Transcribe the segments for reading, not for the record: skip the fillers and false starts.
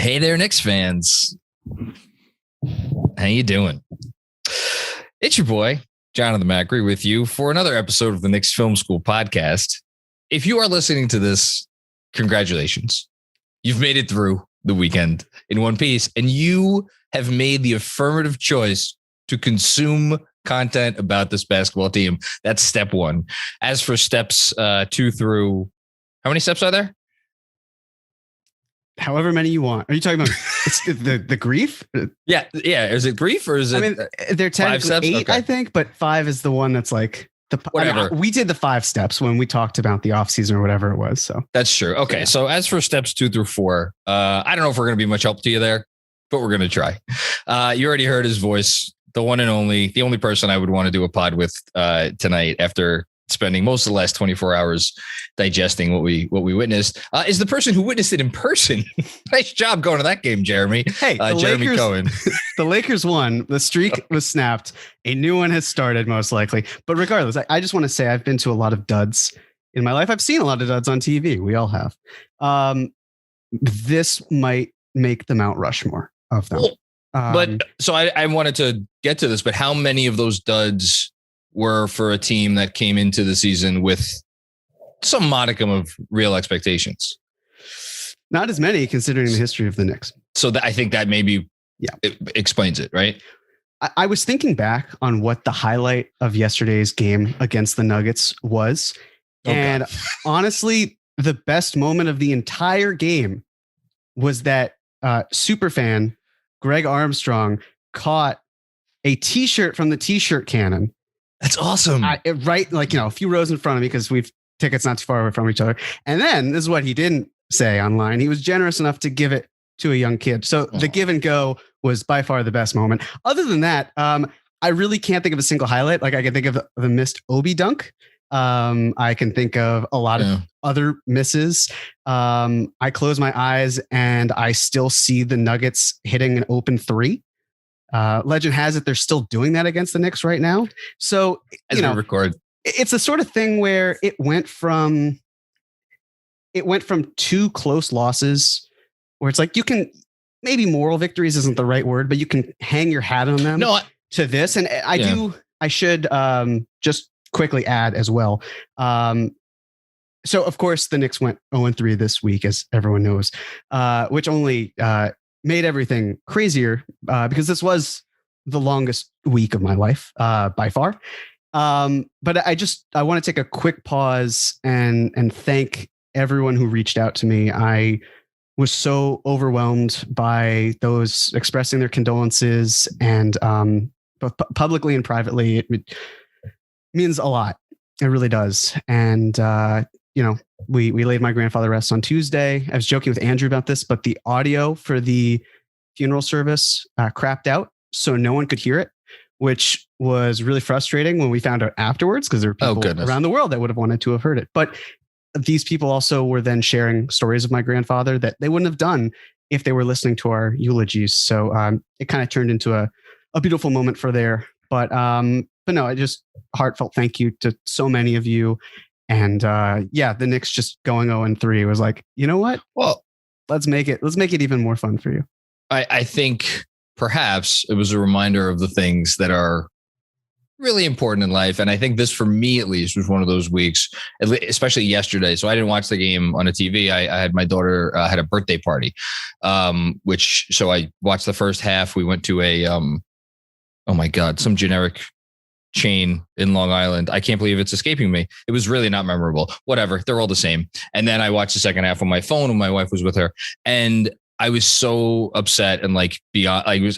Hey there, Knicks fans. How you doing? It's your boy, Jonathan Macri, with you for another episode of the Knicks Film School Podcast. If you are listening to this, congratulations. You've made it through the weekend in one piece, and you have made the affirmative choice to consume content about this basketball team. That's step one. As for steps 2 through, how many steps are there? However many you want. Are you talking about the grief? Yeah. Is it grief or is it? I mean, they're technically 8, okay. I think, but 5 is the one that's like whatever. I mean, we did the 5 steps when we talked about the offseason or whatever it was. So that's true. Okay. So as for steps 2 through 4, I don't know if we're going to be much help to you there, but we're going to try. You already heard his voice, the one and only, the only person I would want to do a pod with tonight after spending most of the last 24 hours digesting what we witnessed, is the person who witnessed it in person. Nice job going to that game, Jeremy. Hey, Jeremy Lakers, Cohen. The Lakers won. The streak was snapped. A new one has started, most likely. But regardless, I just want to say I've been to a lot of duds in my life. I've seen a lot of duds on TV. We all have. This might make the Mount Rushmore of them. But so I wanted to get to this, but how many of those duds were for a team that came into the season with some modicum of real expectations? Not as many, considering the history of the Knicks. So I think that maybe it explains it, right? I was thinking back on what the highlight of yesterday's game against the Nuggets was. And honestly, the best moment of the entire game was that superfan Greg Armstrong caught a t-shirt from the t-shirt cannon. That's awesome. Right. Like, a few rows in front of me because we've tickets not too far away from each other. And then this is what he didn't say online. He was generous enough to give it to a young kid. So the give and go was by far the best moment. Other than that, I really can't think of a single highlight. Like I can think of the missed Obi dunk. I can think of a lot of other misses. I close my eyes and I still see the Nuggets hitting an open 3. Legend has it they're still doing that against the Knicks right now. So as we record, it's the sort of thing where it went from 2 close losses where it's like you can, maybe moral victories isn't the right word, but you can hang your hat on them to this. And I should just quickly add as well. So of course the Knicks went 0-3 this week, as everyone knows, which only made everything crazier because this was the longest week of my life by far. But I want to take a quick pause and thank everyone who reached out to me. I was so overwhelmed by those expressing their condolences, and both publicly and privately. It means a lot. It really does. And we laid my grandfather to rest on Tuesday. I was joking with Andrew about this, but the audio for the funeral service crapped out, so no one could hear it, which was really frustrating when we found out afterwards, because there were people around the world that would have wanted to have heard it. But these people also were then sharing stories of my grandfather that they wouldn't have done if they were listening to our eulogies. So it kind of turned into a beautiful moment for there. But no, I just heartfelt thank you to so many of you. And the Knicks just going 0-3 was like, you know what? Well, let's make it even more fun for you. I think perhaps it was a reminder of the things that are really important in life. And I think this, for me at least, was one of those weeks, especially yesterday. So I didn't watch the game on a TV. I had my daughter had a birthday party, so I watched the first half. We went to a, some generic chain in Long Island. I can't believe it's escaping me. It was really not memorable. Whatever. They're all the same. And then I watched the second half on my phone when my wife was with her. And I was so upset and beyond, I was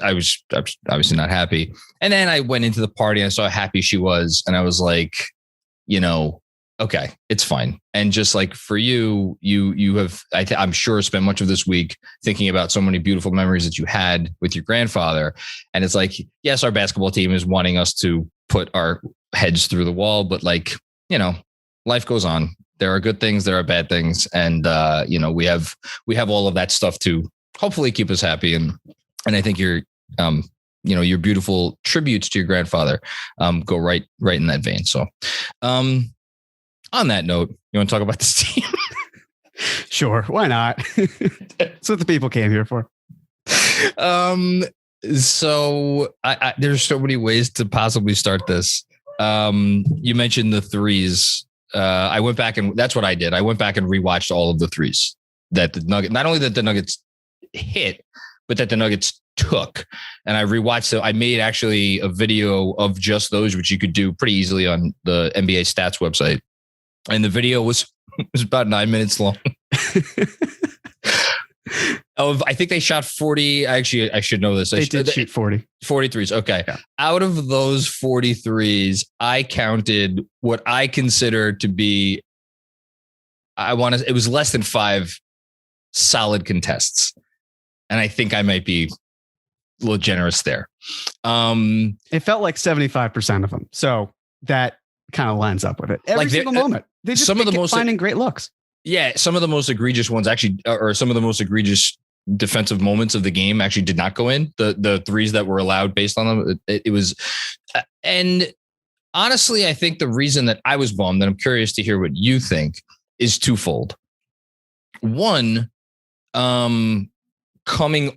obviously not happy. And then I went into the party and I saw how happy she was. And I was like, okay, it's fine. And just like for you have, I'm sure, spent much of this week thinking about so many beautiful memories that you had with your grandfather. And it's like, yes, our basketball team is wanting us to put our heads through the wall, but life goes on. There are good things, there are bad things. And, we have all of that stuff to hopefully keep us happy. And I think your beautiful tributes to your grandfather go right in that vein. So, on that note, you want to talk about this team? Sure. Why not? That's what the people came here for. So there's so many ways to possibly start this. You mentioned the threes. I went back and that's what I did. I went back and rewatched all of the threes that the Nuggets, not only that the Nuggets hit, but that the Nuggets took. And I rewatched it. I made actually a video of just those, which you could do pretty easily on the NBA stats website. And the video was about 9 minutes long. I think they shot 40. Actually, I should know this. They did shoot 40. 43s. Okay. Yeah. Out of those 43s, I counted what I consider to be, it was less than 5 solid contests. And I think I might be a little generous there. It felt like 75% of them. So that kind of lines up with it. Every single moment. They just keep finding great looks. Yeah, some of the most egregious ones actually, or some of the most egregious defensive moments of the game actually did not go in. The threes that were allowed based on them, it was. And honestly, I think the reason that I was bummed, and I'm curious to hear what you think, is twofold. One, coming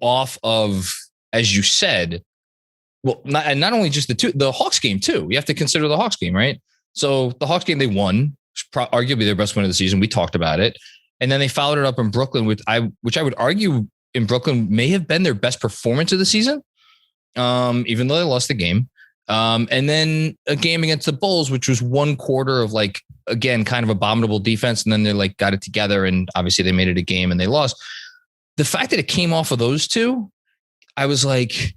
off of, as you said, well, not only just the Hawks game too. You have to consider the Hawks game, right? So the Hawks game, they won. Arguably their best win of the season. We talked about it. And then they followed it up in Brooklyn, which I would argue in Brooklyn may have been their best performance of the season, even though they lost the game. And then a game against the Bulls, which was one quarter of like, again, kind of abominable defense. And then they like got it together and obviously they made it a game and they lost. The fact that it came off of those two, I was like,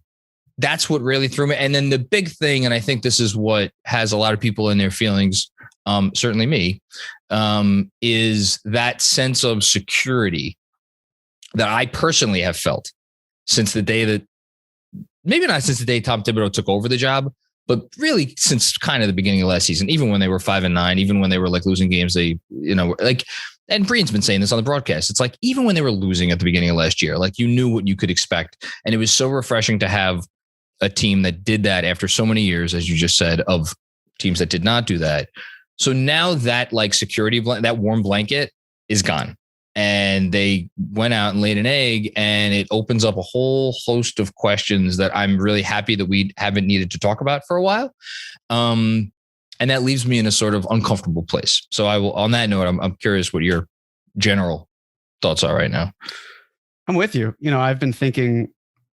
that's what really threw me. And then the big thing, and I think this is what has a lot of people in their feelings, certainly me, is that sense of security that I personally have felt since the day that, maybe not since the day Tom Thibodeau took over the job, but really since kind of the beginning of last season, even when they were 5-9, even when they were like losing games, they, like, and Breen's been saying this on the broadcast. It's like, even when they were losing at the beginning of last year, like you knew what you could expect. And it was so refreshing to have a team that did that after so many years, as you just said, of teams that did not do that. So now that like security, that warm blanket is gone, and they went out and laid an egg, and it opens up a whole host of questions that I'm really happy that we haven't needed to talk about for a while. And that leaves me in a sort of uncomfortable place. So I will, on that note, I'm curious what your general thoughts are right now. I'm with you. I've been thinking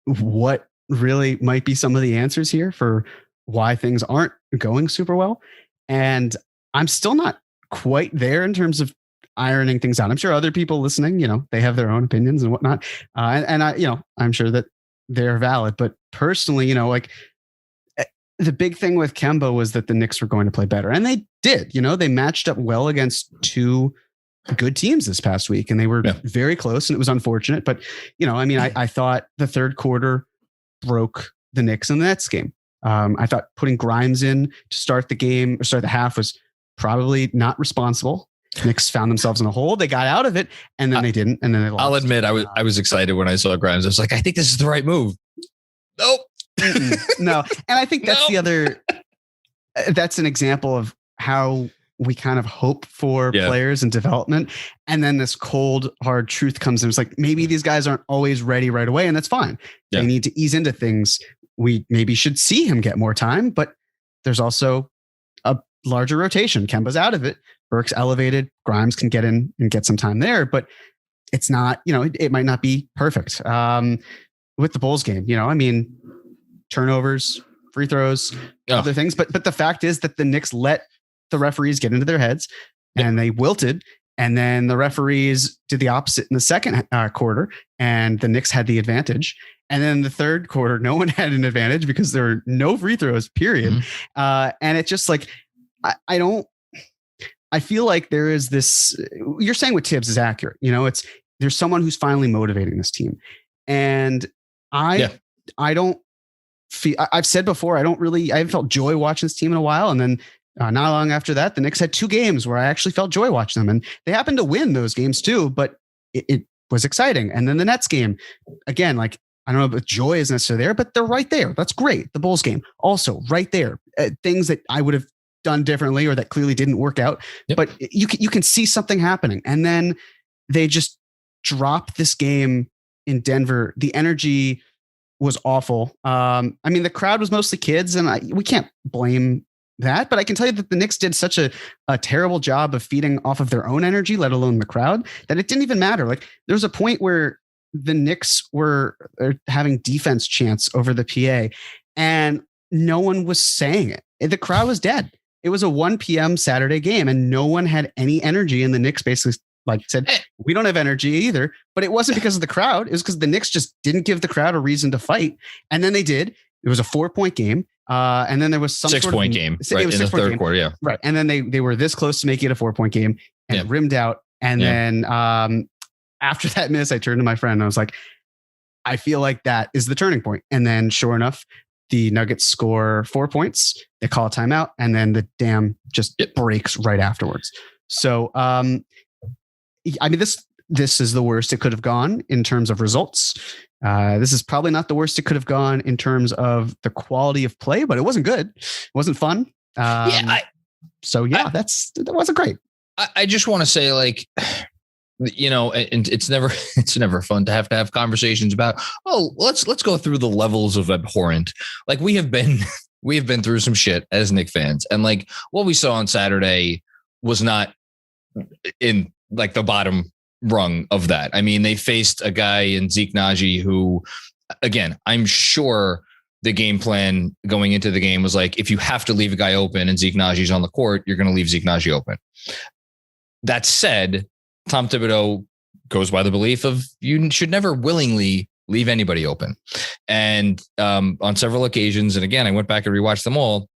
what really might be some of the answers here for why things aren't going super well. And I'm still not quite there in terms of ironing things out. I'm sure other people listening, they have their own opinions and whatnot. And I, I'm sure that they're valid, but personally, like the big thing with Kemba was that the Knicks were going to play better, and they did. They matched up well against two good teams this past week, and they were very close, and it was unfortunate. But, I thought the third quarter broke the Knicks in the Nets game. I thought putting Grimes in to start the game or start the half was probably not responsible. Knicks found themselves in a hole. They got out of it, and then they didn't, and then they lost. I'll admit, I was excited when I saw Grimes. I was like, I think this is the right move. Nope. No. And I think that's that's an example of how we kind of hope for players and development. And then this cold, hard truth comes in. It's like, maybe these guys aren't always ready right away, and that's fine. Yeah. They need to ease into things. We maybe should see him get more time, but there's also a larger rotation. Kemba's out of it. Burke's elevated. Grimes can get in and get some time there, but it's not, it might not be perfect. With the Bulls game, turnovers, free throws, other things. But the fact is that the Knicks let the referees get into their heads and they wilted. And then the referees did the opposite in the second quarter, and the Knicks had the advantage. And then the third quarter, no one had an advantage because there were no free throws, period. Mm-hmm. And it's just like, I feel like there is this, you're saying what Thibs is accurate. There's someone who's finally motivating this team. And I don't feel, I've said before, I haven't felt joy watching this team in a while. And then not long after that, the Knicks had 2 games where I actually felt joy watching them, and they happened to win those games too, but it was exciting. And then the Nets game, again, like, I don't know if joy is necessarily there, but they're right there. That's great. The Bulls game also right there. Things that I would have done differently or that clearly didn't work out, but you can see something happening. And then they just drop this game in Denver. The energy was awful. I mean, the crowd was mostly kids, and we can't blame that, but I can tell you that the Knicks did such a terrible job of feeding off of their own energy, let alone the crowd, that it didn't even matter. Like, there was a point where the Knicks were having defense chants over the PA, and no one was saying it. The crowd was dead. It was a 1 p.m. Saturday game, and no one had any energy. And the Knicks basically said, we don't have energy either. But it wasn't because of the crowd. It was because the Knicks just didn't give the crowd a reason to fight. And then they did. It was a 4-point game. And then there was some 6-point game, right, in the third quarter. Yeah. Right. And then they were this close to making it a 4-point game, and it rimmed out. And then after that miss, I turned to my friend and I was like, I feel like that is the turning point. And then sure enough, the Nuggets score 4 points. They call a timeout, and then the dam just breaks right afterwards. So, I mean, this is the worst it could have gone in terms of results. This is probably not the worst it could have gone in terms of the quality of play, but it wasn't good. It wasn't fun. That wasn't great. I just want to say, like, you know, and it's never fun to have conversations about, let's go through the levels of abhorrent. Like, we have been through some shit as Knicks fans, and like what we saw on Saturday was not in like the bottom rung of that. I mean, they faced a guy in Zeke Naji who, again, I'm sure the game plan going into the game was like, if you have to leave a guy open and Zeke Naji's on the court, you're going to leave Zeke Naji open. That said, Tom Thibodeau goes by the belief of you should never willingly leave anybody open. And on several occasions, and again, I went back and rewatched them all,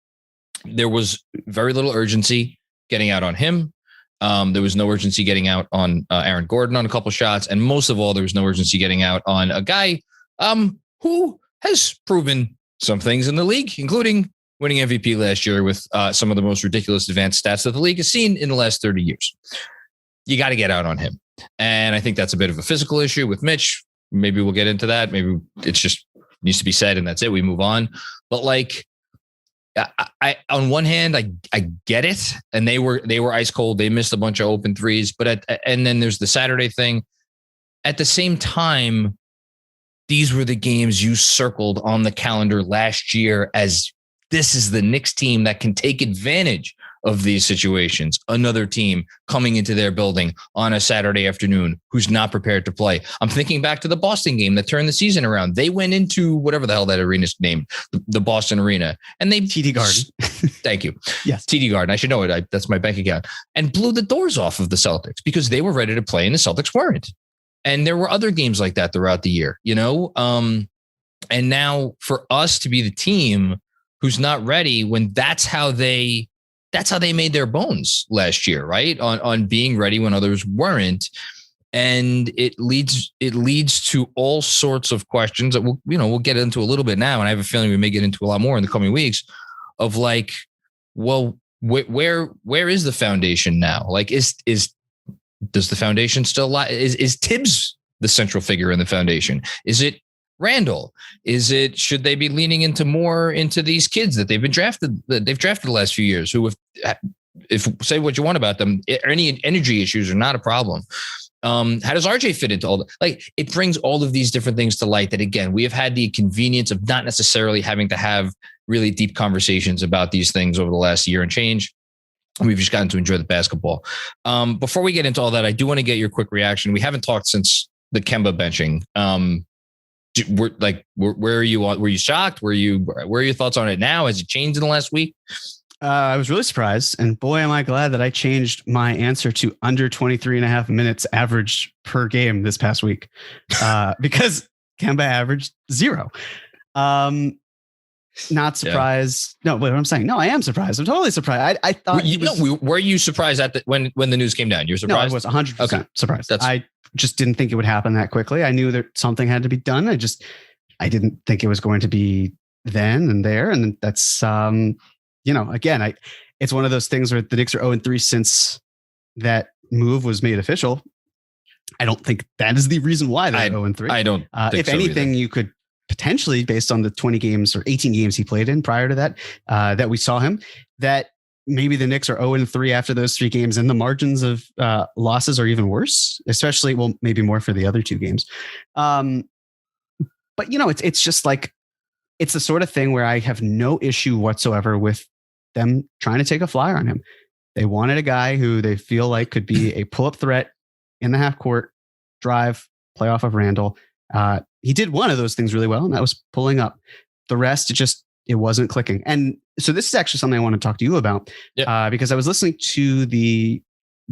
there was very little urgency getting out on him. There was no urgency getting out on Aaron Gordon on a couple shots. And most of all, there was no urgency getting out on a guy who has proven some things in the league, including winning MVP last year with some of the most ridiculous advanced stats that the league has seen in the last 30 years. You got to get out on him. And I think that's a bit of a physical issue with Mitch. Maybe we'll get into that. Maybe it's just needs to be said and that's it. We move on. But like, I on one hand, I get it. And they were ice cold. They missed a bunch of open threes. But and then there's the Saturday thing. At the same time, these were the games you circled on the calendar last year as this is the Knicks team that can take advantage of these situations. Another team coming into their building on a Saturday afternoon who's not prepared to play. I'm thinking back to the Boston game that turned the season around. They went into whatever the hell that arena's named, the Boston Arena, and they TD Garden. Thank you. Yes. TD Garden. I should know it. That's my bank account. And blew the doors off of the Celtics because they were ready to play and the Celtics weren't. And there were other games like that throughout the year, you know? And now for us to be the team who's not ready when that's how they made their bones last year, right? On being ready when others weren't. And it leads to all sorts of questions that we'll get into a little bit now. And I have a feeling we may get into a lot more in the coming weeks of like, well, where is the foundation now? Like, does the foundation still lie? Is Thibs the central figure in the foundation? Is it Randle? Should they be leaning into these kids that they've drafted the last few years who if say what you want about them, any energy issues are not a problem. How does RJ fit into all that? Like, it brings all of these different things to light that, again, we have had the convenience of not necessarily having to have really deep conversations about these things over the last year and change. We've just gotten to enjoy the basketball. Before we get into all that, I do want to get your quick reaction. We haven't talked since the Kemba benching. Where are you? Were you shocked? Where are your thoughts on it now? Has it changed in the last week? I was really surprised, and boy, am I glad that I changed my answer to under 23 and a half minutes average per game this past week, because Kemba averaged 0. Not surprised. Yeah. No, but what I'm saying, no, I am surprised. I'm totally surprised. I thought were you surprised when the news came down? You're surprised? No, I was 100% surprised. I just didn't think it would happen that quickly. I knew that something had to be done. I didn't think it was going to be then and there. And that's, again, it's one of those things where the Knicks are 0-3 since that move was made official. I don't think that is the reason why they're 0-3. I don't think if anything, you could potentially, based on the 20 games or 18 games he played in prior to that, that we saw him, that maybe the Knicks are 0-3 after those 3 games, and the margins of losses are even worse, especially, well, maybe more for the other 2 games. But it's just like, it's the sort of thing where I have no issue whatsoever with them trying to take a flyer on him. They wanted a guy who they feel like could be a pull-up threat in the half court, drive, play off of Randle. He did one of those things really well, and that was pulling up. The rest, it wasn't clicking. And so this is actually something I want to talk to you about, because I was listening to the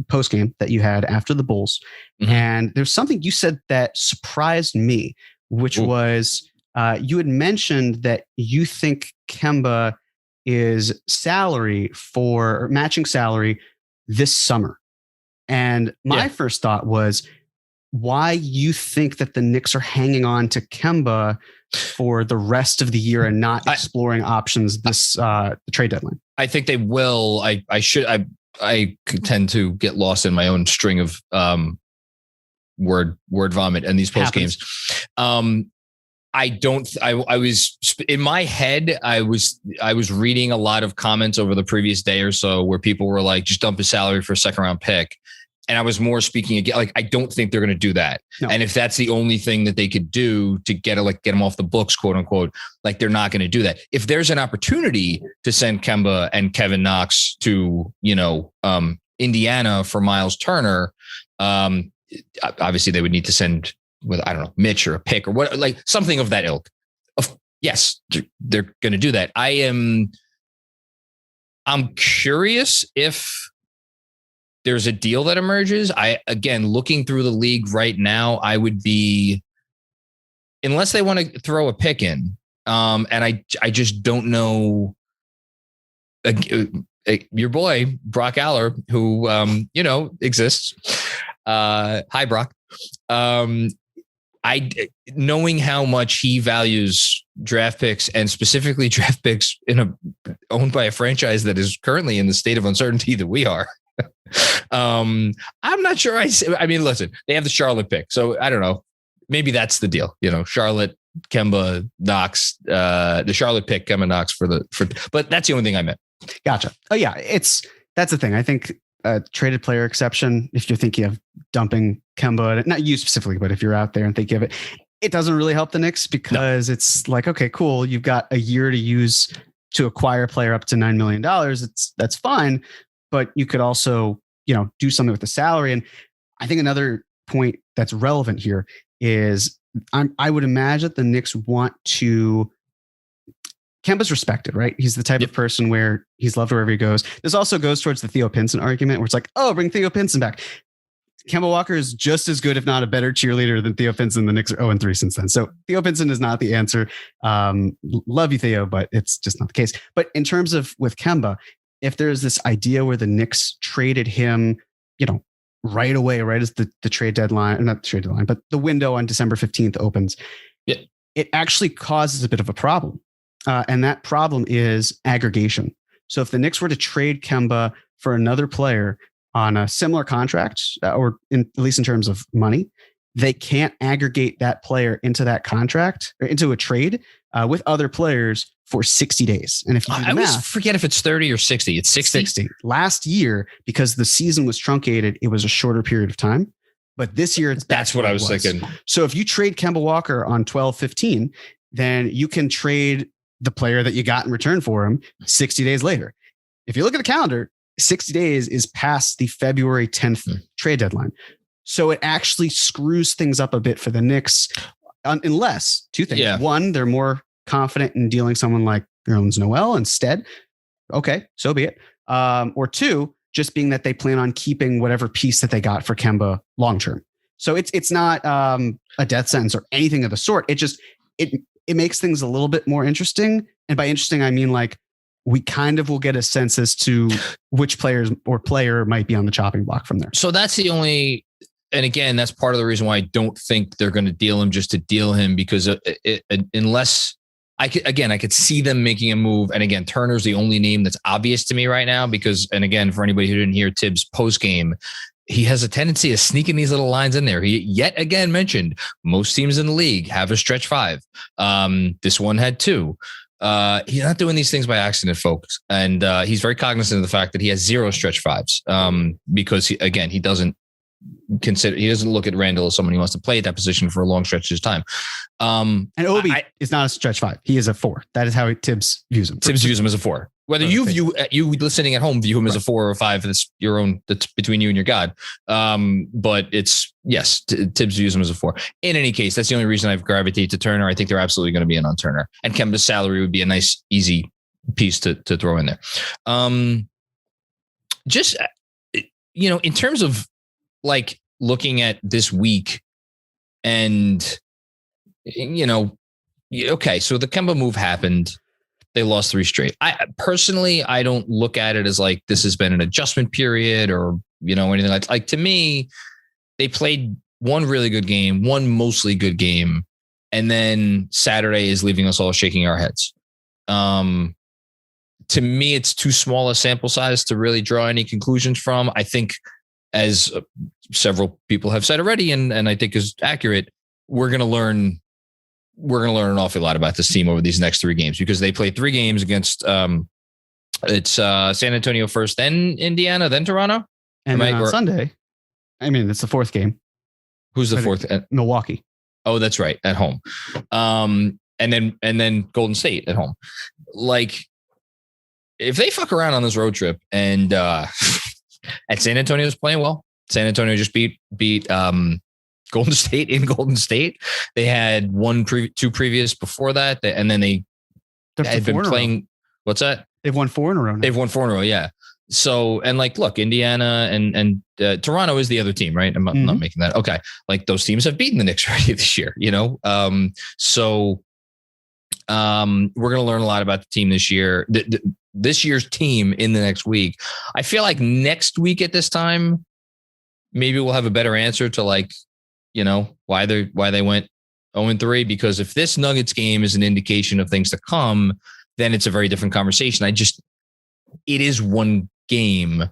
post game that you had after the Bulls, and there's something you said that surprised me, which was you had mentioned that you think Kemba is matching salary this summer. And my first thought was why you think that the Knicks are hanging on to Kemba for the rest of the year and not exploring options this trade deadline. I think they will. I tend to get lost in my own string of word vomit and these post games. I was in my head. I was reading a lot of comments over the previous day or so where people were like, just dump his salary for a second round pick. And I was more speaking again, like, I don't think they're going to do that. No. And if that's the only thing that they could do to get him off the books, quote unquote, like, they're not going to do that. If there's an opportunity to send Kemba and Kevin Knox to, Indiana for Miles Turner, obviously they would need to send with, I don't know, Mitch or a pick or what, like something of that ilk. Yes, they're going to do that. I'm curious if there's a deal that emerges. Again, looking through the league right now, I would be, unless they want to throw a pick in. And I just don't know. Your boy, Brock Aller, who, exists. Hi, Brock. Knowing how much he values draft picks, and specifically draft picks owned by a franchise that is currently in the state of uncertainty that we are. I'm not sure. I mean, listen, they have the Charlotte pick, so I don't know. Maybe that's the deal. Charlotte, Kemba, Knox, the Charlotte pick, Kemba, Knox but that's the only thing I meant. Gotcha. Oh yeah, that's the thing. I think traded player exception, if you're thinking of dumping Kemba, not you specifically, but if you're out there and thinking of it, it doesn't really help the Knicks because it's like, okay, cool. You've got a year to use to acquire a player up to $9 million. That's fine. But you could also, do something with the salary. And I think another point that's relevant here is I would imagine the Knicks want to. Kemba's respected, right? He's the type of person where he's loved wherever he goes. This also goes towards the Theo Pinson argument, where it's like, oh, bring Theo Pinson back. Kemba Walker is just as good, if not a better cheerleader than Theo Pinson. The Knicks are 0-3 since then. So Theo Pinson is not the answer. Love you, Theo, but it's just not the case. But in terms of with Kemba, if there's this idea where the Knicks traded him, right away, right as the trade deadline, not the trade deadline, but the window on December 15th opens, it actually causes a bit of a problem. And that problem is aggregation. So if the Knicks were to trade Kemba for another player on a similar contract, or at least in terms of money, they can't aggregate that player into that contract or into a trade with other players for 60 days. And if you do the math, forget if it's 30 or 60, it's 60. Last year, because the season was truncated, it was a shorter period of time. But this year, that's what I was thinking. So if you trade Kemba Walker on 12/15, then you can trade the player that you got in return for him 60 days later. If you look at the calendar, 60 days is past the February 10th trade deadline. So it actually screws things up a bit for the Knicks, unless two things. Yeah. One, they're more confident in dealing someone like Nerlens Noel instead. Okay, so be it. Or two, just being that they plan on keeping whatever piece that they got for Kemba long-term. So it's not a death sentence or anything of the sort. It makes things a little bit more interesting. And by interesting, I mean, like, we kind of will get a sense as to which players or player might be on the chopping block from there. So that's the only, and again, that's part of the reason why I don't think they're going to deal him just to deal him, because unless I could see them making a move. And again, Turner's the only name that's obvious to me right now because, and again, for anybody who didn't hear Thibs post game, he has a tendency of sneaking these little lines in there. He yet again mentioned most teams in the league have a stretch five. This one had two. He's not doing these things by accident, folks. And he's very cognizant of the fact that he has zero stretch fives because he doesn't look at Randle as someone he wants to play at that position for a long stretch of time. And Obi is not a stretch 5. He is a 4. That is how Thibs views him. Tibbs views him as a 4. Whether you listening at home view him as a 4 or a 5, that's that's between you and your God. But it's Tibbs views him as a 4. In any case, that's the only reason I've gravitated to Turner. I think they're absolutely going to be in on Turner, and Kemba's salary would be a nice, easy piece to throw in there. In terms of like looking at this week and, okay, so the Kemba move happened. They lost 3 straight. I don't look at it as like this has been an adjustment period or, anything like to me, they played one really good game, one mostly good game. And then Saturday is leaving us all shaking our heads. To me, it's too small a sample size to really draw any conclusions from. I think, as several people have said already, and I think is accurate, we're going to learn an awful lot about this team over these next 3 games, because they play 3 games against it's San Antonio first, then Indiana, then Toronto. And then on Sunday, it's the 4th game. Who's the 4th? Milwaukee. Oh, that's right, at home. And then Golden State at home. Like, if they fuck around on this road trip and at San Antonio's playing well, San Antonio just beat Golden State in Golden State. They had 2 previous before that, and then they had been playing. What's that? They've won 4 in a row now. They've won 4 in a row, yeah. So, and like, look, Indiana and Toronto is the other team, right? I'm not making that. Okay. Like, those teams have beaten the Knicks already this year, So we're going to learn a lot about the team this year. This year's team in the next week. I feel like next week at this time, maybe we'll have a better answer to why they went 0-3, because if this Nuggets game is an indication of things to come, then it's a very different conversation. It is one game,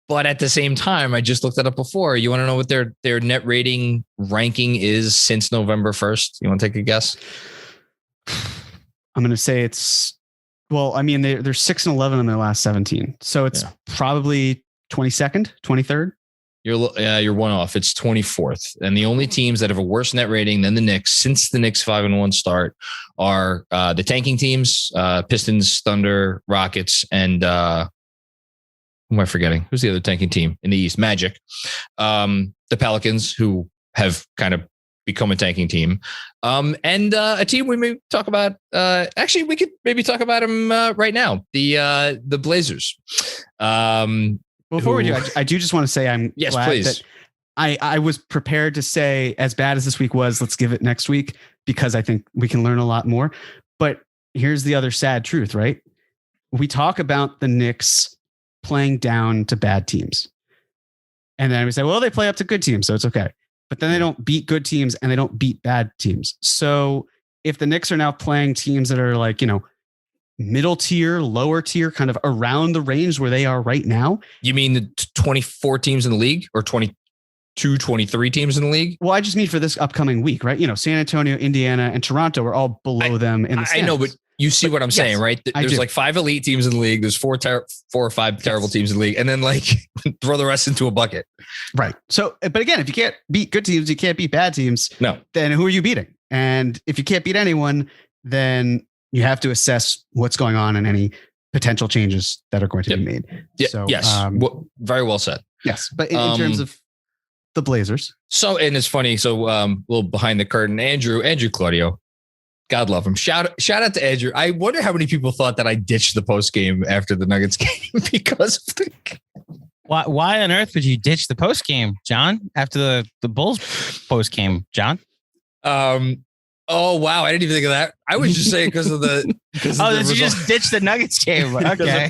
but at the same time, I just looked it up before. You want to know what their net rating ranking is since November 1st? You want to take a guess? I'm going to say it's, they're 6-11 in their last 17. So it's probably 22nd, 23rd. You're one off. It's 24th. And the only teams that have a worse net rating than the Knicks since the Knicks 5-1 start are the tanking teams, Pistons, Thunder, Rockets, and who am I forgetting? Who's the other tanking team in the East? Magic. The Pelicans, who have kind of become a tanking team. And a team we may talk about. Actually, we could maybe talk about them right now. The Blazers. Before we do, I do just want to say I'm glad please. That I was prepared to say, as bad as this week was, let's give it next week, because I think we can learn a lot more. But here's the other sad truth, right? We talk about the Knicks playing down to bad teams. And then we say, well, they play up to good teams, so it's okay. But then they don't beat good teams and they don't beat bad teams. So if the Knicks are now playing teams that are like, middle tier, lower tier, kind of around the range where they are right now. You mean the 24 teams in the league, or 22, 23 teams in the league? Well, I just mean for this upcoming week, right? San Antonio, Indiana, and Toronto are all below them in the standings. I know, but you see what I'm saying, right? There's like 5 elite teams in the league. There's 4 or 5 terrible teams in the league. And then throw the rest into a bucket. Right. So, but again, if you can't beat good teams, you can't beat bad teams. No. Then who are you beating? And if you can't beat anyone, then you have to assess what's going on and any potential changes that are going to be made. Yeah, so, yes. Very well said. Yes. But in terms of the Blazers. So, and it's funny. So a little behind the curtain, Andrew Claudio, God love him. Shout out to Andrew. I wonder how many people thought that I ditched the post game after the Nuggets game because of the... Why on earth would you ditch the post game, John, after the Bulls post game, John? Oh, wow. I didn't even think of that. I was just saying because of the... you just ditched the Nuggets game. Okay.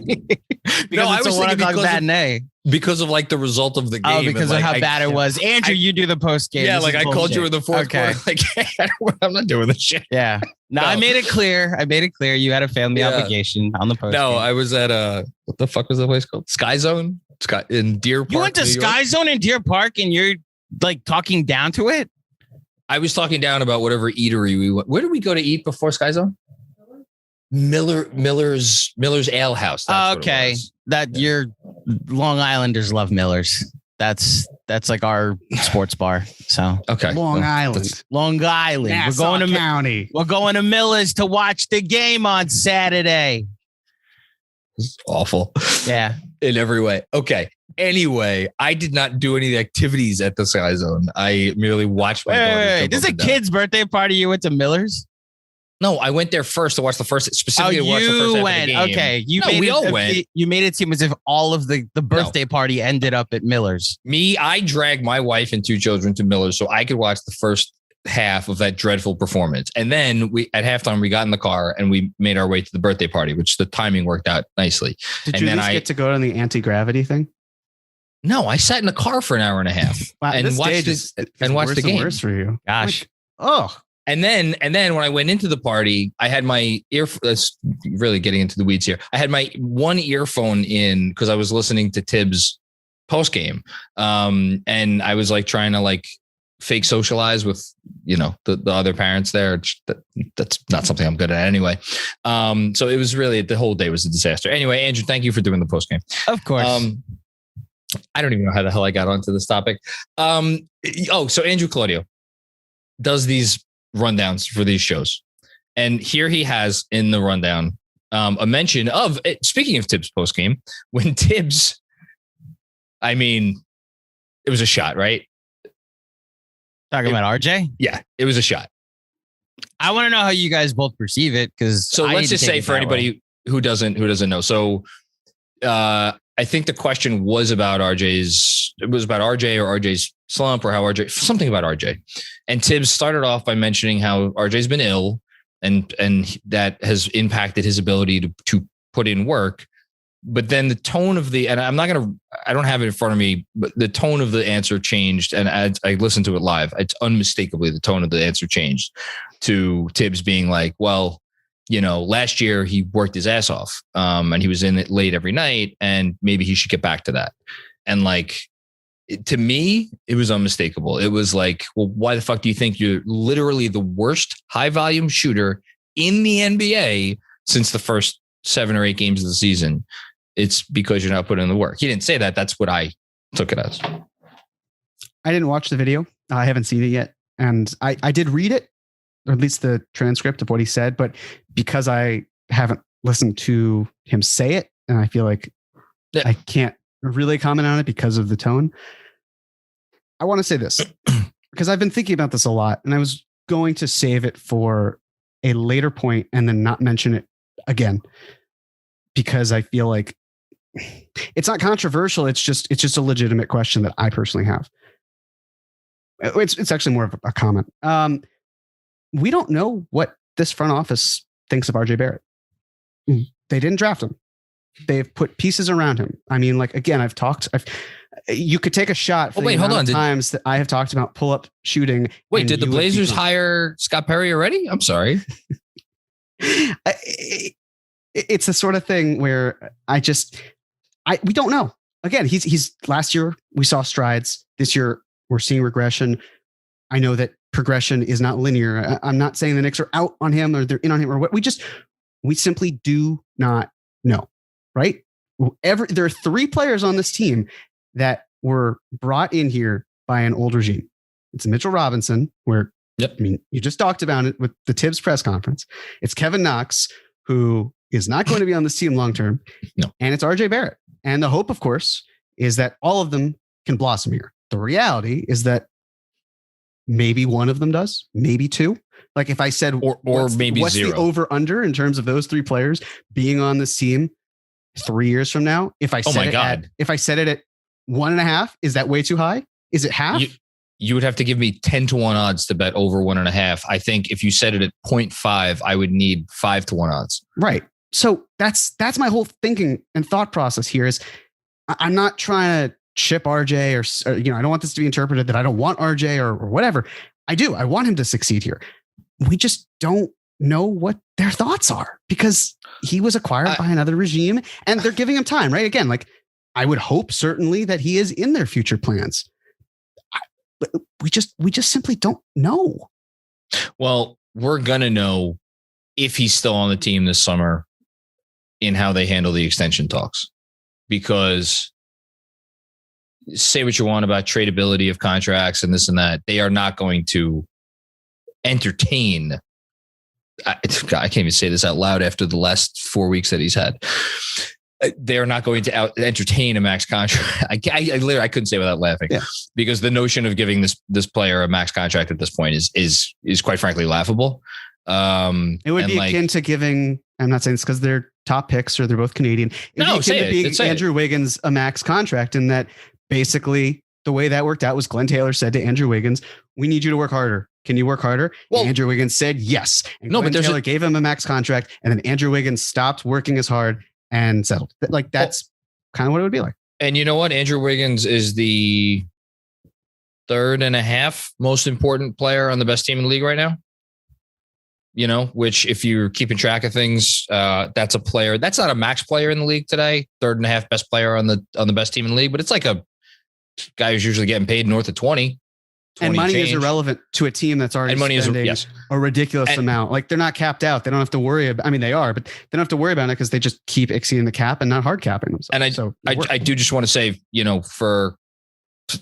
No, I was thinking because of like the result of the game. Oh, because of how bad it was. Andrew, you do the post game. Yeah, like I called you in the fourth quarter. Like, hey, I'm not doing this shit. Yeah. No, I made it clear. You had a family obligation on the post. No, I was at what the fuck was the place called? Sky Zone in Deer Park. You went to Sky Zone in Deer Park and you're like talking down to it? I was talking down about whatever eatery we went. Where did we go to eat before Sky Zone? Miller's Ale House. Okay. Your Long Islanders love Miller's. That's That's like our sports bar. So okay, Long Island. Nassau County. We're going to Miller's to watch the game on Saturday. It's awful. Yeah, in every way. Okay. Anyway, I did not do any of the activities at the Sky Zone. I merely watched my daughter. Wait. This is a kid's birthday party. You went to Miller's? No, I went there first to watch the first, specifically to watch the first half of the game. Okay. We all went. You made it seem as if all of the birthday party ended up at Miller's. I dragged my wife and 2 children to Miller's so I could watch the first half of that dreadful performance. And then at halftime, we got in the car and we made our way to the birthday party, which the timing worked out nicely. Did you get to go on the anti-gravity thing? No, I sat in the car for an hour and a half and watched the game. Worse for you. Gosh. And then when I went into the party, I had my really getting into the weeds here. I had my one earphone in because I was listening to Thibs post game. And I was like trying to like fake socialize with, the other parents there. That's not something I'm good at anyway. So it was really, the whole day was a disaster. Anyway, Andrew, thank you for doing the post game. Of course. I don't even know how the hell I got onto this topic. So Andrew Claudio does these rundowns for these shows. And here he has in the rundown a mention of, speaking of Thibs post game, when Thibs, it was a shot, right? Talking about RJ? Yeah, it was a shot. I want to know how you guys both perceive it, because let's just say for anybody who doesn't know. So I think the question was about RJ or RJ's slump, or how something about RJ. And Thibs started off by mentioning how RJ's been ill and that has impacted his ability to put in work. But then the tone of I don't have it in front of me, but the tone of the answer changed. And I listened to it live. It's unmistakably the tone of the answer changed to Thibs being like, well, last year he worked his ass off and he was in it late every night, and maybe he should get back to that. And to me, it was unmistakable. It was like, well, why the fuck do you think you're literally the worst high volume shooter in the NBA since the first 7 or 8 games of the season? It's because you're not putting in the work. He didn't say that. That's what I took it as. I didn't watch the video. I haven't seen it yet. And I did read it, or at least the transcript of what he said. But because I haven't listened to him say it, and I feel like I can't really comment on it because of the tone, I want to say this because I've been thinking about this a lot, and I was going to save it for a later point and then not mention it again, because I feel like it's not controversial. It's just a legitimate question that I personally have. It's actually more of a comment. We don't know what this front office thinks of RJ Barrett. They didn't draft him. They've put pieces around him. Again, you could take a shot for times that I have talked about pull-up shooting. Wait, did the Blazers hire Scott Perry already? I'm sorry. It's the sort of thing where we don't know. Again, he's last year we saw strides. This year we're seeing regression. I know that progression is not linear. I'm not saying the Knicks are out on him or they're in on him or what. We simply do not know, right? There are 3 players on this team that were brought in here by an old regime. It's Mitchell Robinson, where you just talked about it with the Thibs press conference. It's Kevin Knox, who is not going to be on this team long term. No. And it's RJ Barrett. And the hope, of course, is that all of them can blossom here. The reality is that maybe one of them does, maybe 2. Like if I said, or maybe what's 0. the over under in terms of those 3 players being on this team 3 years from now? If I said it at 1.5, is that way too high? Is it half? You would have to give me 10-1 odds to bet over 1.5. I think if you said it at 0.5, I would need 5-1 odds. Right. So that's my whole thinking and thought process here is I'm not trying to ship RJ or I don't want this to be interpreted that I don't want RJ or whatever. I do. I want him to succeed here. We just don't know what their thoughts are because he was acquired by another regime and they're giving him time, right? Again, I would hope certainly that he is in their future plans. But we just simply don't know. Well, we're going to know if he's still on the team this summer in how they handle the extension talks, because say what you want about tradability of contracts and this and that. They are not going to entertain. I can't even say this out loud after the last 4 weeks that he's had. They're not going to entertain a max contract. I literally, I couldn't say without laughing, because the notion of giving this player a max contract at this point is quite frankly laughable. It would be akin to giving, I'm not saying this because they're top picks or they're both Canadian. Andrew Wiggins a max contract, and that basically the way that worked out was Glenn Taylor said to Andrew Wiggins, "We need you to work harder. Can you work harder?" Well, Andrew Wiggins said yes. And Glenn Taylor gave him a max contract, and then Andrew Wiggins stopped working as hard and settled. Like that's kind of what it would be like. And you know what? Andrew Wiggins is the 3rd most important player on the best team in the league right now. You know, which if you're keeping track of things, that's a player. That's not a max player in the league today. 3rd best player on the best team in the league, but it's like a guy who's usually getting paid north of 20. And money is irrelevant to a team that's already spending a ridiculous amount. Like they're not capped out. They don't have to worry about, I mean, they are, but they don't have to worry about it because they just keep exceeding the cap and not hard capping themselves. And I do just want to say, you know,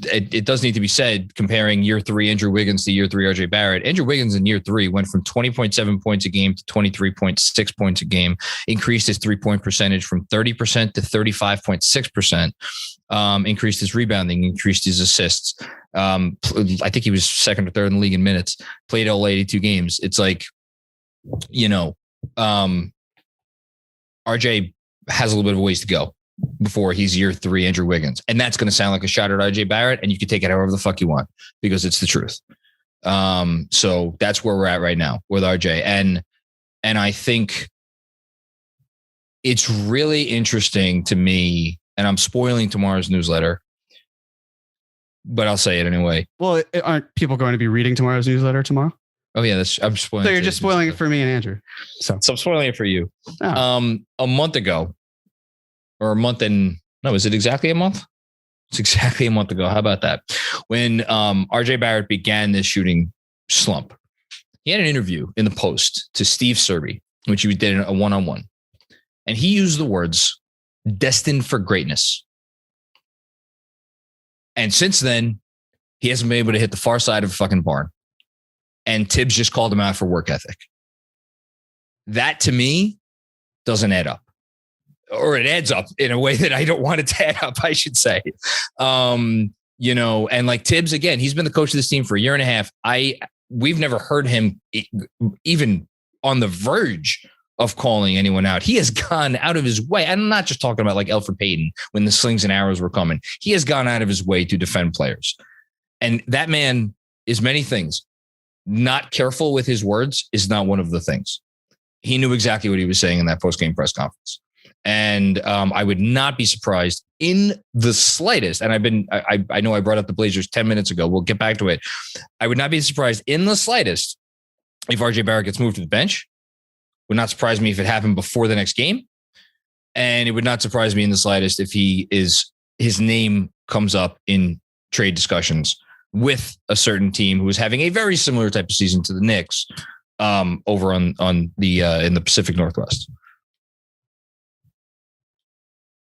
it does need to be said, comparing year 3 Andrew Wiggins to year 3 RJ Barrett. Andrew Wiggins in year 3 went from 20.7 points a game to 23.6 points a game, increased his 3-point percentage from 30% to 35.6%, increased his rebounding, increased his assists. I think he was 2nd or 3rd in the league in minutes, played all 82 games. It's like, you know, RJ has a little bit of a ways to go before he's year 3 Andrew Wiggins. And that's going to sound like a shot at RJ Barrett, and you can take it however the fuck you want because it's the truth. So that's where we're at right now with RJ. And I think it's really interesting to me, and I'm spoiling tomorrow's newsletter, but I'll say it anyway. Well, aren't people going to be reading tomorrow's newsletter tomorrow? Oh yeah, I'm spoiling. So you're just spoiling it for me and Andrew. So I'm spoiling it for you. Oh. A month ago, or a month and no, is it exactly a month? It's exactly a month ago. How about that? When RJ Barrett began this shooting slump, he had an interview in the Post to Steve Serby, which he did a one-on-one. And he used the words "destined for greatness." And since then, he hasn't been able to hit the far side of a fucking barn. And Thibs just called him out for work ethic. That to me doesn't add up. Or it adds up in a way that I don't want it to add up, I should say. You know, and like Thibs, again, he's been the coach of this team for a year and a half. We've never heard him even on the verge of calling anyone out. He has gone out of his way. I'm not just talking about like Elfrid Payton when the slings and arrows were coming. He has gone out of his way to defend players. And that man is many things. Not careful with his words is not one of the things. He knew exactly what he was saying in that post-game press conference. And I would not be surprised in the slightest. And I know I brought up the Blazers 10 minutes ago. We'll get back to it. I would not be surprised in the slightest if RJ Barrett gets moved to the bench. Would not surprise me if it happened before the next game. And it would not surprise me in the slightest if his name comes up in trade discussions with a certain team who is having a very similar type of season to the Knicks over on the in the Pacific Northwest.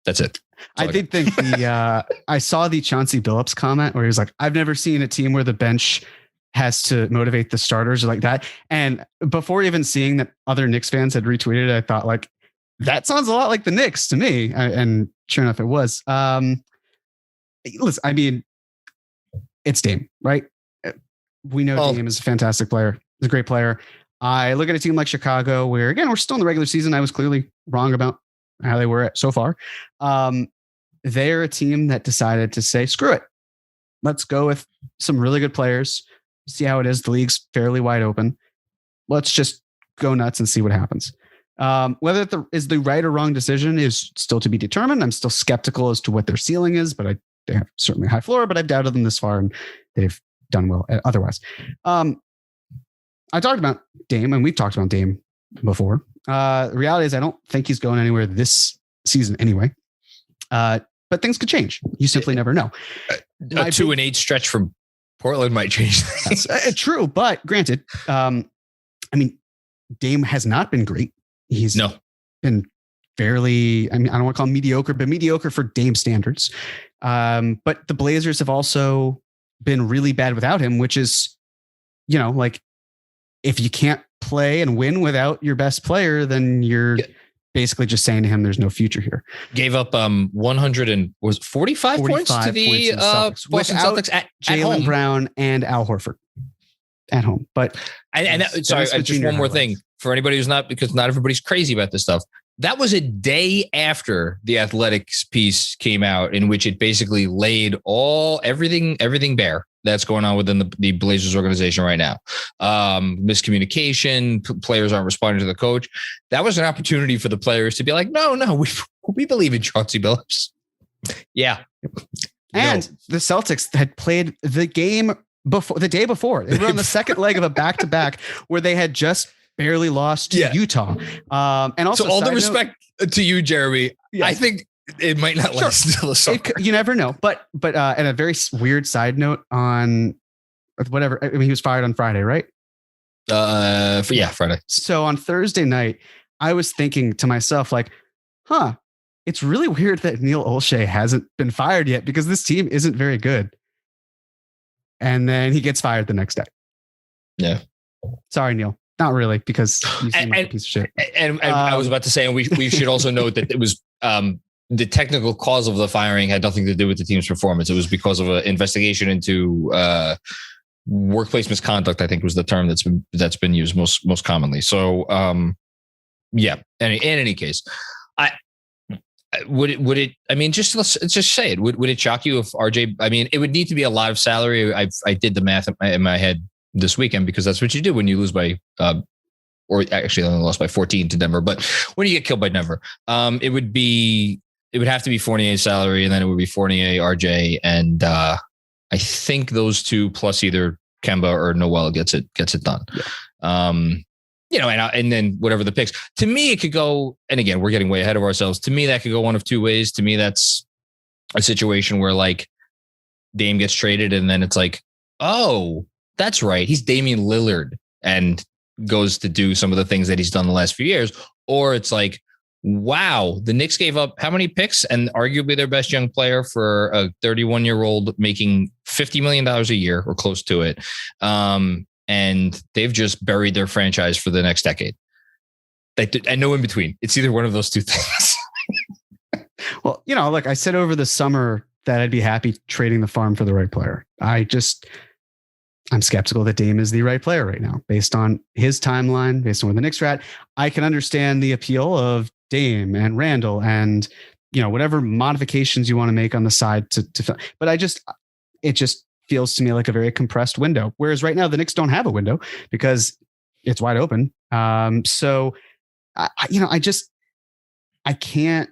That's it. I did think I saw the Chauncey Billups comment where he was like, "I've never seen a team where the bench has to motivate the starters like that." And before even seeing that other Knicks fans had retweeted it, I thought like, that sounds a lot like the Knicks to me. And sure enough, it was. Listen, I mean, it's Dame, right? We know Dame is a fantastic player. He's a great player. I look at a team like Chicago where, again, we're still in the regular season. I was clearly wrong about how they were so far. They're a team that decided to say, screw it. Let's go with some really good players. See how it is. The league's fairly wide open. Let's just go nuts and see what happens. Whether it is the right or wrong decision is still to be determined. I'm still skeptical as to what their ceiling is, but they have certainly a high floor, but I've doubted them this far and they've done well otherwise. I talked about Dame and we've talked about Dame before. The reality is I don't think he's going anywhere this season anyway. But things could change. You simply never know. A 2-8 stretch from Portland might change things. True, but granted, I mean, Dame has not been great. He's been fairly, I mean, I don't want to call them mediocre, but mediocre for Dame standards. But the Blazers have also been really bad without him, which is, like if you can't play and win without your best player, then you're basically just saying to him, there's no future here. Gave up 45 points to the Boston Celtics at Jaylen Brown and Al Horford at home. But sorry, just one more thing for anybody who's because not everybody's crazy about this stuff. That was a day after the Athletics piece came out, in which it basically laid everything bare that's going on within the Blazers organization right now. Miscommunication, players aren't responding to the coach. That was an opportunity for the players to be like, no, we believe in Chauncey Billups. Yeah. And the Celtics had played the game the day before. They were on the second leg of a back-to-back where they had just barely lost to Utah. And also, so all the respect to you, Jeremy, I think it might not last until the summer. You never know. But and a very weird side note on whatever. I mean, he was fired on Friday, right? Friday. So on Thursday night, I was thinking to myself, like, it's really weird that Neil Olshey hasn't been fired yet because this team isn't very good. And then he gets fired the next day. Yeah. Sorry, Neil. Not really, because you seem like a piece of shit. And I was about to say, and we should also note that it was the technical cause of the firing had nothing to do with the team's performance. It was because of an investigation into workplace misconduct, I think was the term that's been used most commonly. So, in any case, would it? I mean, let's just say it. Would it shock you if RJ? I mean, it would need to be a lot of salary. I did the math in my head this weekend, because that's what you do when you lose by, or actually only lost by 14 to Denver. But when you get killed by Denver, it would have to be Fournier's salary, and then it would be Fournier, RJ, and I think those two plus either Kemba or Noel gets it done. Yeah. And then whatever the picks. To me, it could go. And again, we're getting way ahead of ourselves. To me, that could go one of two ways. To me, that's a situation where like Dame gets traded, and then it's like, oh, that's right, he's Damian Lillard, and goes to do some of the things that he's done the last few years. Or it's like, wow, the Knicks gave up how many picks and arguably their best young player for a 31-year-old making $50 million a year or close to it. And they've just buried their franchise for the next decade. And no in between. It's either one of those two things. Well, look, I said over the summer that I'd be happy trading the farm for the right player. I'm skeptical that Dame is the right player right now, based on his timeline, based on where the Knicks are at. I can understand the appeal of Dame and Randle and, whatever modifications you want to make on the side to but it just feels to me like a very compressed window. Whereas right now the Knicks don't have a window because it's wide open. So I can't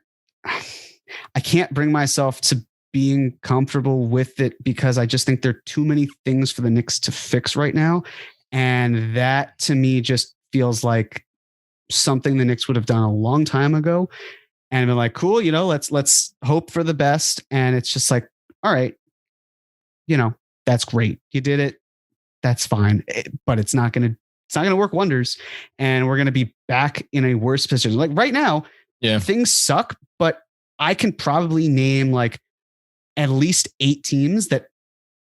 bring myself to being comfortable with it, because I just think there are too many things for the Knicks to fix right now. And that to me just feels like something the Knicks would have done a long time ago. And I've been like, cool, let's hope for the best. And it's just like, all right, that's great. You did it. That's fine. But it's not going to work wonders. And we're going to be back in a worse position. Like right now, things suck, but I can probably name like at least 8 teams that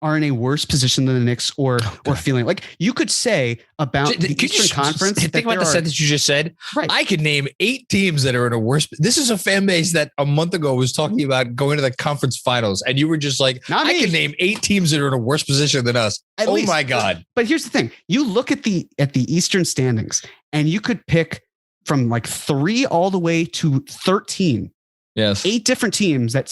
are in a worse position than the Knicks or feeling like you could say about the Eastern Conference. Think about the sentence you just said. Right. I could name 8 teams that are in a worse. This is a fan base that a month ago was talking about going to the conference finals. And you were just like, I can name 8 teams that are in a worse position than us. At least. My God. But here's the thing. You look at the Eastern standings and you could pick from like 3 all the way to 13. Yes. 8 different teams that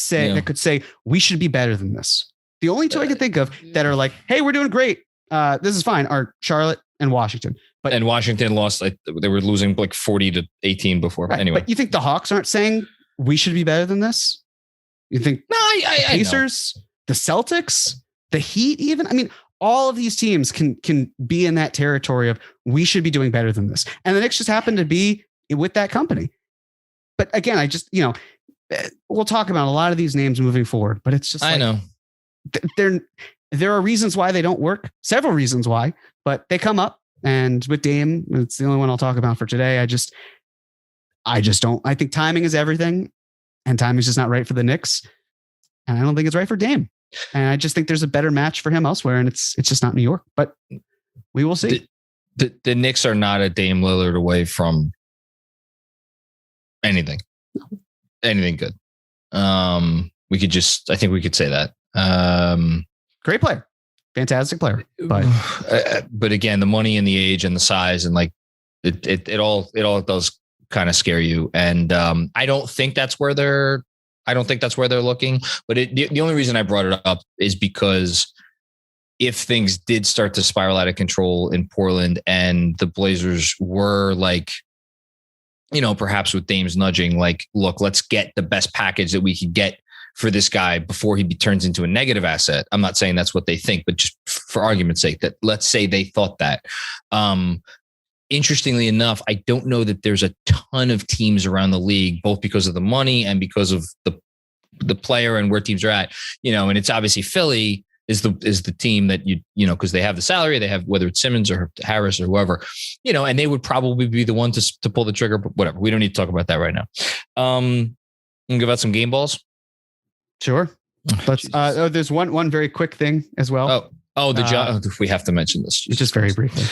could say we should be better than this. The only 2 I can think of that are like, hey, we're doing great. This is fine. Are Charlotte and Washington. And Washington lost. They were losing like 40-18 before. Right. Anyway, but you think the Hawks aren't saying we should be better than this? You think the Pacers, the Celtics, the Heat, even? I mean, all of these teams can be in that territory of we should be doing better than this. And the Knicks just happen to be with that company. But again, I just, we'll talk about a lot of these names moving forward, but it's just I know. There are reasons why they don't work, several reasons why, but they come up. And with Dame, it's the only one I'll talk about for today. I think timing is everything, and timing is just not right for the Knicks. And I don't think it's right for Dame. And I just think there's a better match for him elsewhere, and it's just not New York. But we will see. The Knicks are not a Dame Lillard away from anything good. I think we could say that. Great player, fantastic player. But again, the money and the age and the size and like it all does kind of scare you. And I don't think that's where they're looking. But the only reason I brought it up is because if things did start to spiral out of control in Portland and the Blazers were like, perhaps with Dame's nudging, like, look, let's get the best package that we could get for this guy before he turns into a negative asset. I'm not saying that's what they think, but just for argument's sake, that let's say they thought that. Interestingly enough, I don't know that there's a ton of teams around the league, both because of the money and because of the player and where teams are at, and it's obviously Philly is the team that because they have the salary, they have, whether it's Simmons or Harris or whoever, and they would probably be the one to pull the trigger, but whatever. We don't need to talk about that right now. Give out some game balls. Sure. Let's, there's one very quick thing as well. We have to mention this. Just very briefly.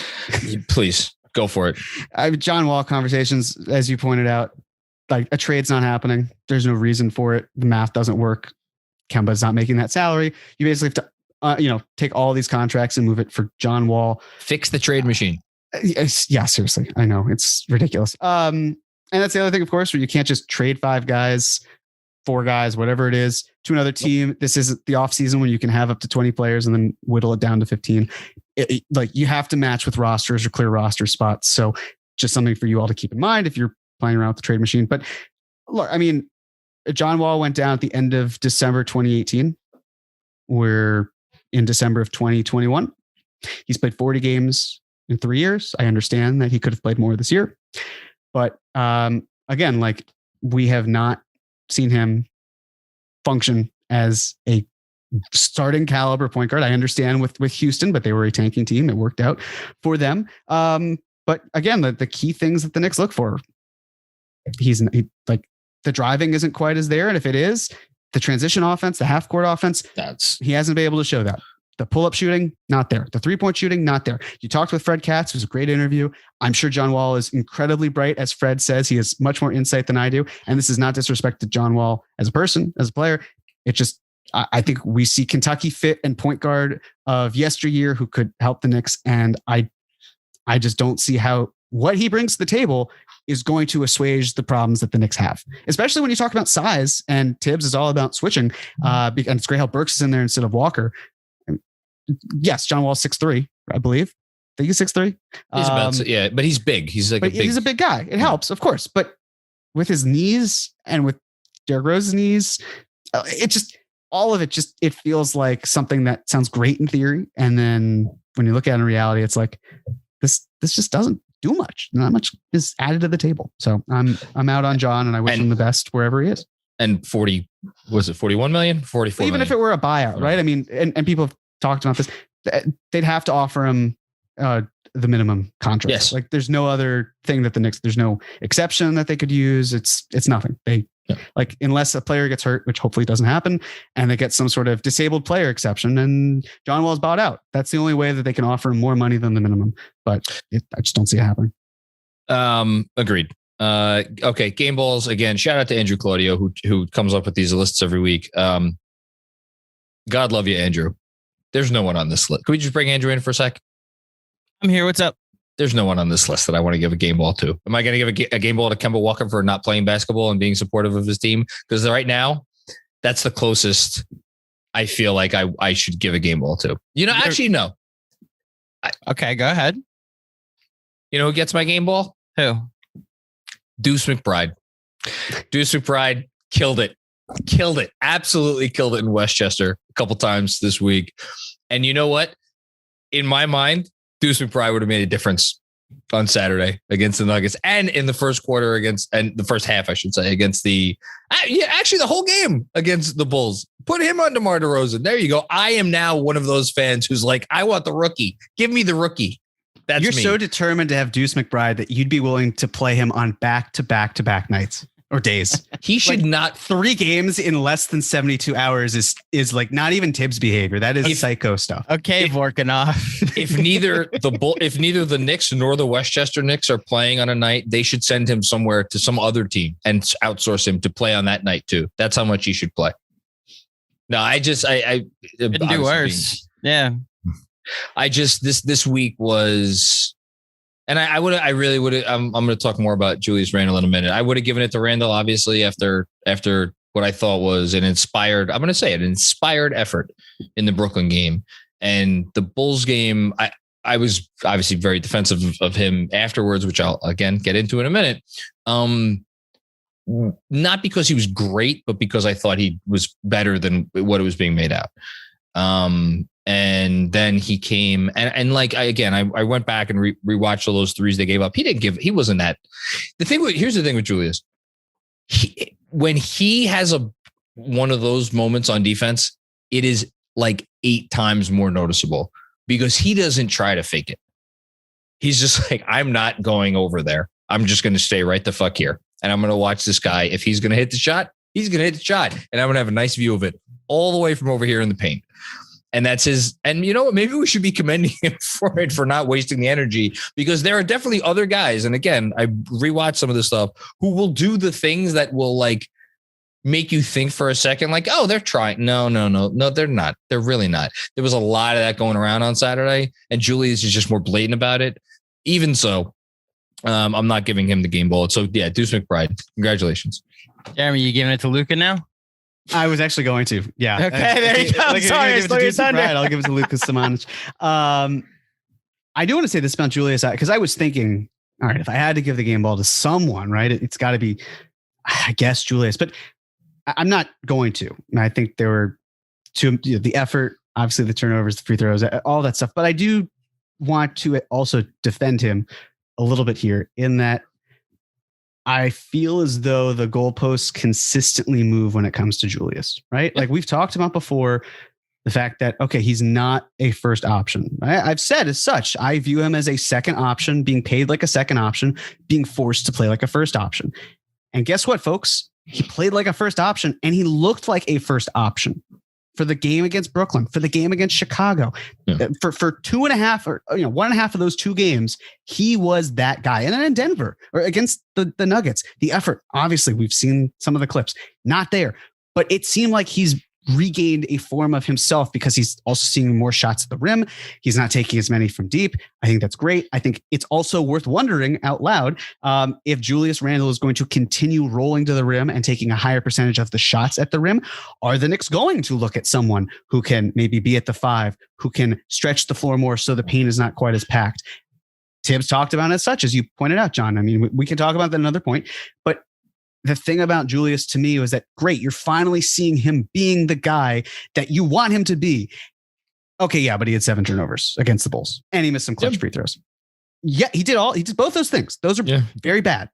Please go for it. John Wall conversations, as you pointed out, like a trade's not happening. There's no reason for it. The math doesn't work. Kemba's not making that salary. You basically have to, take all these contracts and move it for John Wall. Fix the trade machine. Yeah, seriously. I know it's ridiculous. And that's the other thing, of course, where you can't just trade 4 guys, whatever it is, to another team. This is the off season when you can have up to 20 players and then whittle it down to 15. Like you have to match with rosters or clear roster spots. So just something for you all to keep in mind if you're playing around with the trade machine. But look, I mean, John Wall went down at the end of December 2018. We're in December of 2021. He's played 40 games in 3 years. I understand that he could have played more this year. But again, like we have not seen him function as a starting caliber point guard. I understand with Houston, but they were a tanking team. It worked out for them. But again, the key things that the Knicks look for, like the driving isn't quite as there. And if it is, the transition offense, the half court offense, he hasn't been able to show that. The pull-up shooting, not there. The three-point shooting, not there. You talked with Fred Katz. It was a great interview. I'm sure John Wall is incredibly bright. As Fred says, he has much more insight than I do. And this is not disrespect to John Wall as a person, as a player. It just, I think we see Kentucky fit and point guard of yesteryear who could help the Knicks. And I just don't see how what he brings to the table is going to assuage the problems that the Knicks have, especially when you talk about size, and Thibs is all about switching. And it's great how Burks is in there instead of Walker. Yes, John Wall's 6'3", I believe. I think he's 6'3". He's about, but he's big. He's he's a big guy. It helps, of course. But with his knees and with Derrick Rose's knees, it just, all of it just, it feels like something that sounds great in theory. And then when you look at it in reality, it's like, this just doesn't do much. Not much is added to the table. So I'm out on John, and I wish him the best wherever he is. And 41 million? 44 Even million. if it were a buyout, right? I mean, and people have talked about this. They'd have to offer him the minimum contract. Yes. Like there's no other thing that the Knicks, there's no exception that they could use. It's nothing. Like, unless a player gets hurt, which hopefully doesn't happen, and they get some sort of disabled player exception, and John Wall's bought out. That's the only way that they can offer him more money than the minimum. But I just don't see it happening. Agreed. Okay. Game balls again. Shout out to Andrew Claudio, who comes up with these lists every week. God love you, Andrew. There's no one on this list. Can we just bring Andrew in for a sec? I'm here. What's up? There's no one on this list that I want to give a game ball to. Am I going to give a game ball to Kemba Walker for not playing basketball and being supportive of his team? Because right now, that's the closest I feel like I should give a game ball to. Actually, no. Okay, go ahead. You know who gets my game ball? Who? Deuce McBride. Deuce McBride killed it. Absolutely killed it in Westchester a couple times this week. And you know what? In my mind, Deuce McBride would have made a difference on Saturday against the Nuggets, and in the first quarter and the first half, I should say, against the whole game against the Bulls. Put him on DeMar DeRozan. There you go. I am now one of those fans who's like, I want the rookie. Give me the rookie. You're me. so determined to have Deuce McBride that you'd be willing to play him on back-to-back nights or days. He should not 3 games in less than 72 hours is like not even Thibs behavior. That is psycho stuff. Okay, Vorkanov. if neither the Knicks nor the Westchester Knicks are playing on a night, they should send him somewhere to some other team and outsource him to play on that night too. That's how much he should play. No, I couldn't do worse. Yeah. This week was, and I really would have. I'm going to talk more about Julius Randle in a minute. I would have given it to Randle, obviously, after what I thought was an inspired effort in the Brooklyn game. And the Bulls game, I was obviously very defensive of him afterwards, which I'll again get into in a minute. Not because he was great, but because I thought he was better than what it was being made out. And then he came and like, I went back and rewatched all those threes they gave up. He wasn't that. Here's the thing with Julius. When he has one of those moments on defense, it is like 8 times more noticeable because he doesn't try to fake it. He's just like, I'm not going over there. I'm just going to stay right the fuck here. And I'm going to watch this guy. If he's going to hit the shot, he's going to hit the shot. And I'm going to have a nice view of it all the way from over here in the paint. And that's his. And you know what? Maybe we should be commending him for not wasting the energy, because there are definitely other guys. And again, I rewatched some of this stuff who will do the things that will like make you think for a second, like, oh, they're trying. No, they're not. They're really not. There was a lot of that going around on Saturday, and Julius is just more blatant about it. Even so, I'm not giving him the game ball. So yeah, Deuce McBride, congratulations. Jeremy, you giving it to Luka now? I was actually going to. Yeah. Okay, there you go. Like, sorry, I'll give it to Lucas Simonic. I do want to say this about Julius, because I was thinking, all right, if I had to give the game ball to someone, right, it's got to be, I guess, Julius. But I'm not going to. And I think there were the effort, obviously the turnovers, the free throws, all that stuff. But I do want to also defend him a little bit here in that I feel as though the goalposts consistently move when it comes to Julius, right? Like we've talked about before, the fact that, okay, he's not a first option. I've said as such, I view him as a second option, being paid like a second option, being forced to play like a first option. And guess what, folks? He played like a first option and he looked like a first option for the game against Brooklyn, for the game against Chicago, for 2.5 or 1.5 of those 2 games, he was that guy. And then in Denver or against the Nuggets, the effort, obviously we've seen some of the clips, not there, but it seemed like he's regained a form of himself because he's also seeing more shots at the rim. He's not taking as many from deep. I think that's great. I think it's also worth wondering out loud if Julius Randle is going to continue rolling to the rim and taking a higher percentage of the shots at the rim. Are the Knicks going to look at someone who can maybe be at the 5, who can stretch the floor more so the paint is not quite as packed? Thibs talked about it as such, as you pointed out, John. I mean, we can talk about that another point, but the thing about Julius to me was that, great, you're finally seeing him being the guy that you want him to be. Okay, yeah, but he had 7 turnovers against the Bulls and he missed some clutch free throws. Yeah, he did both those things. Those are very bad.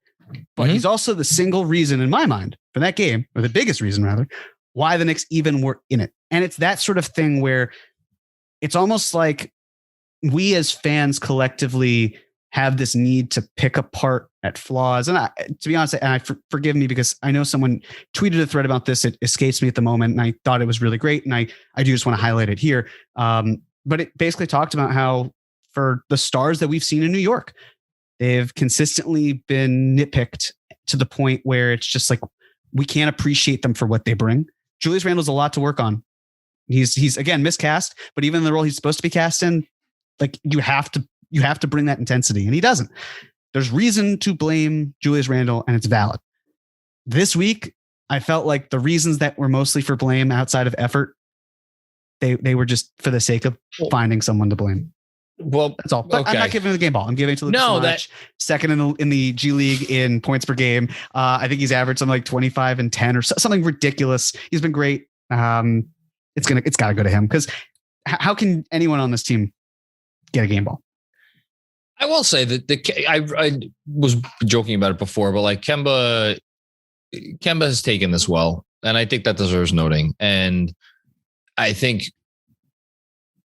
But he's also the single reason in my mind for that game, or the biggest reason rather, why the Knicks even were in it. And it's that sort of thing where it's almost like we as fans collectively have this need to pick apart at flaws. And to be honest, and forgive me because I know someone tweeted a thread about this. It escapes me at the moment. And I thought it was really great. And I do just want to highlight it here. But it basically talked about how for the stars that we've seen in New York, they've consistently been nitpicked to the point where it's just like, we can't appreciate them for what they bring. Julius Randle's a lot to work on. He's again, miscast, but even in the role he's supposed to be cast in, like you have to bring that intensity, and he doesn't. There's reason to blame Julius Randle, and it's valid. This week, I felt like the reasons that were mostly for blame outside of effort, they were just for the sake of finding someone to blame. Well, that's all. But okay. I'm not giving him the game ball. I'm giving it to Lucas second in the G League in points per game. I think he's averaged something like 25 and 10 or something ridiculous. He's been great. It's got to go to him, because how can anyone on this team get a game ball? I will say that I was joking about it before, but like Kemba has taken this well, and I think that deserves noting. And I think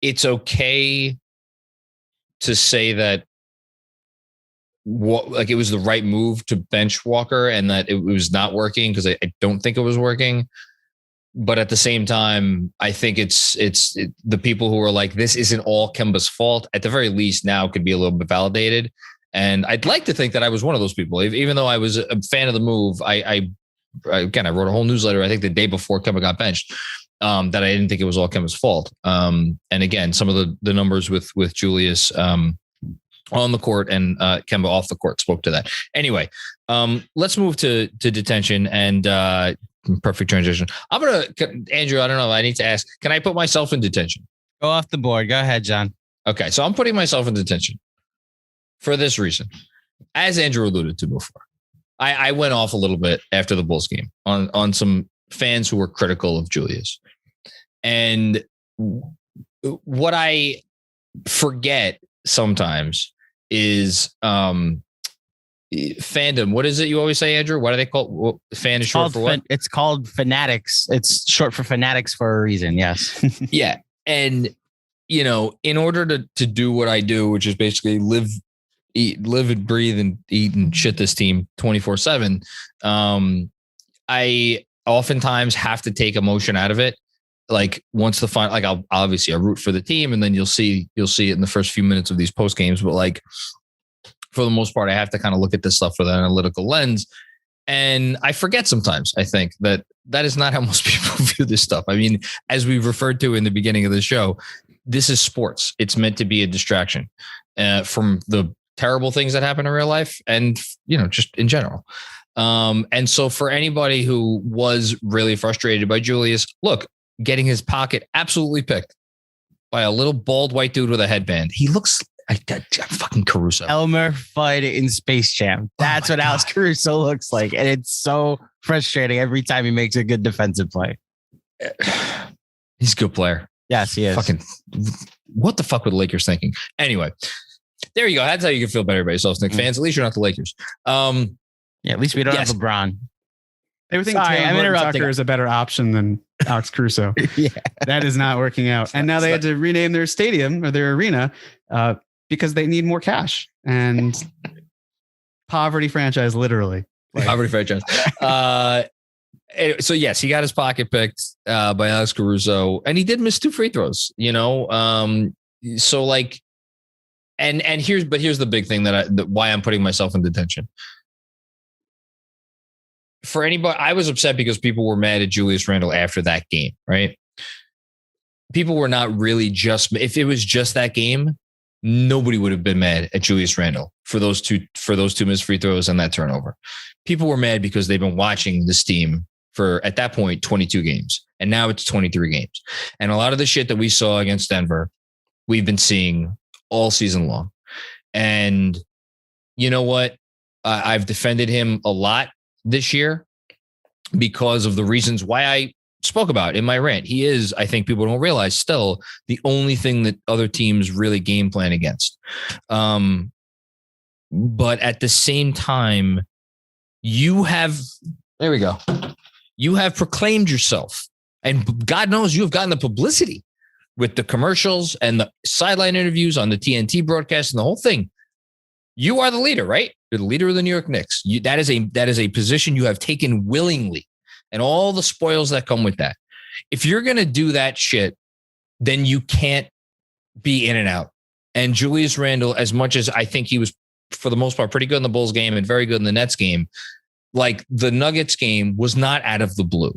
it's okay to say that it was the right move to bench Walker and that it was not working because I don't think it was working. But at the same time, I think it's the people who are like, this isn't all Kemba's fault, at the very least now could be a little bit validated. And I'd like to think that I was one of those people, even though I was a fan of the move. I wrote a whole newsletter, I think the day before Kemba got benched, that I didn't think it was all Kemba's fault. And again, some of the numbers with Julius on the court and Kemba off the court spoke to that. Anyway, let's move to detention and perfect transition. Andrew, I don't know. I need to ask, can I put myself in detention? Go off the board. Go ahead, John. Okay. So I'm putting myself in detention for this reason. As Andrew alluded to before, I went off a little bit after the Bulls game on some fans who were critical of Julius. And what I forget sometimes is fandom. What is it you always say, Andrew? What do they call fan is short for what? It's called fanatics. It's short for fanatics for a reason. Yes. Yeah. And, in order to do what I do, which is basically live and breathe and eat and shit this team 24/7. I oftentimes have to take emotion out of it. Like once the final, like I'll root for the team and then you'll see it in the first few minutes of these post games. But like, for the most part, I have to kind of look at this stuff with an analytical lens. And I forget sometimes, I think that is not how most people view this stuff. I mean, as we've referred to in the beginning of the show, this is sports. It's meant to be a distraction from the terrible things that happen in real life and, just in general. And so for anybody who was really frustrated by Julius, look, getting his pocket absolutely picked by a little bald white dude with a headband. He looks fucking Caruso. Elmer Fudd in Space Jam. That's what Alex Caruso looks like. And it's so frustrating every time he makes a good defensive play. He's a good player. Yes, he is. Fucking, what the fuck were the Lakers thinking? Anyway, there you go. That's how you can feel better about yourselves, Knicks fans. At least you're not the Lakers. At least we don't have LeBron. They would think Taylor Tucker is a better option than Alex Caruso. Yeah. That is not working out. And now they had to rename their stadium or their arena because they need more cash. And poverty franchise, literally. Poverty franchise. So yes, he got his pocket picked by Alex Caruso, and he did miss 2 free throws. So like, and here's the big thing why I'm putting myself in detention. For anybody, I was upset because people were mad at Julius Randle after that game, right? People were not really if it was just that game, nobody would have been mad at Julius Randle for those two missed free throws and that turnover. People were mad because they've been watching this team for, at that point, 22 games. And now it's 23 games. And a lot of the shit that we saw against Denver, we've been seeing all season long. And you know what? I've defended him a lot this year because of the reasons why I spoke about in my rant. He is, I think people don't realize, still the only thing that other teams really game plan against. But at the same time, you have proclaimed yourself, and God knows you have gotten the publicity with the commercials and the sideline interviews on the TNT broadcast and the whole thing. You are the leader, right? You're the leader of the New York Knicks. That is a position you have taken willingly, and all the spoils that come with that. If you're going to do that shit, then you can't be in and out. And Julius Randle, as much as I think he was, for the most part, pretty good in the Bulls game and very good in the Nets game, like the Nuggets game was not out of the blue.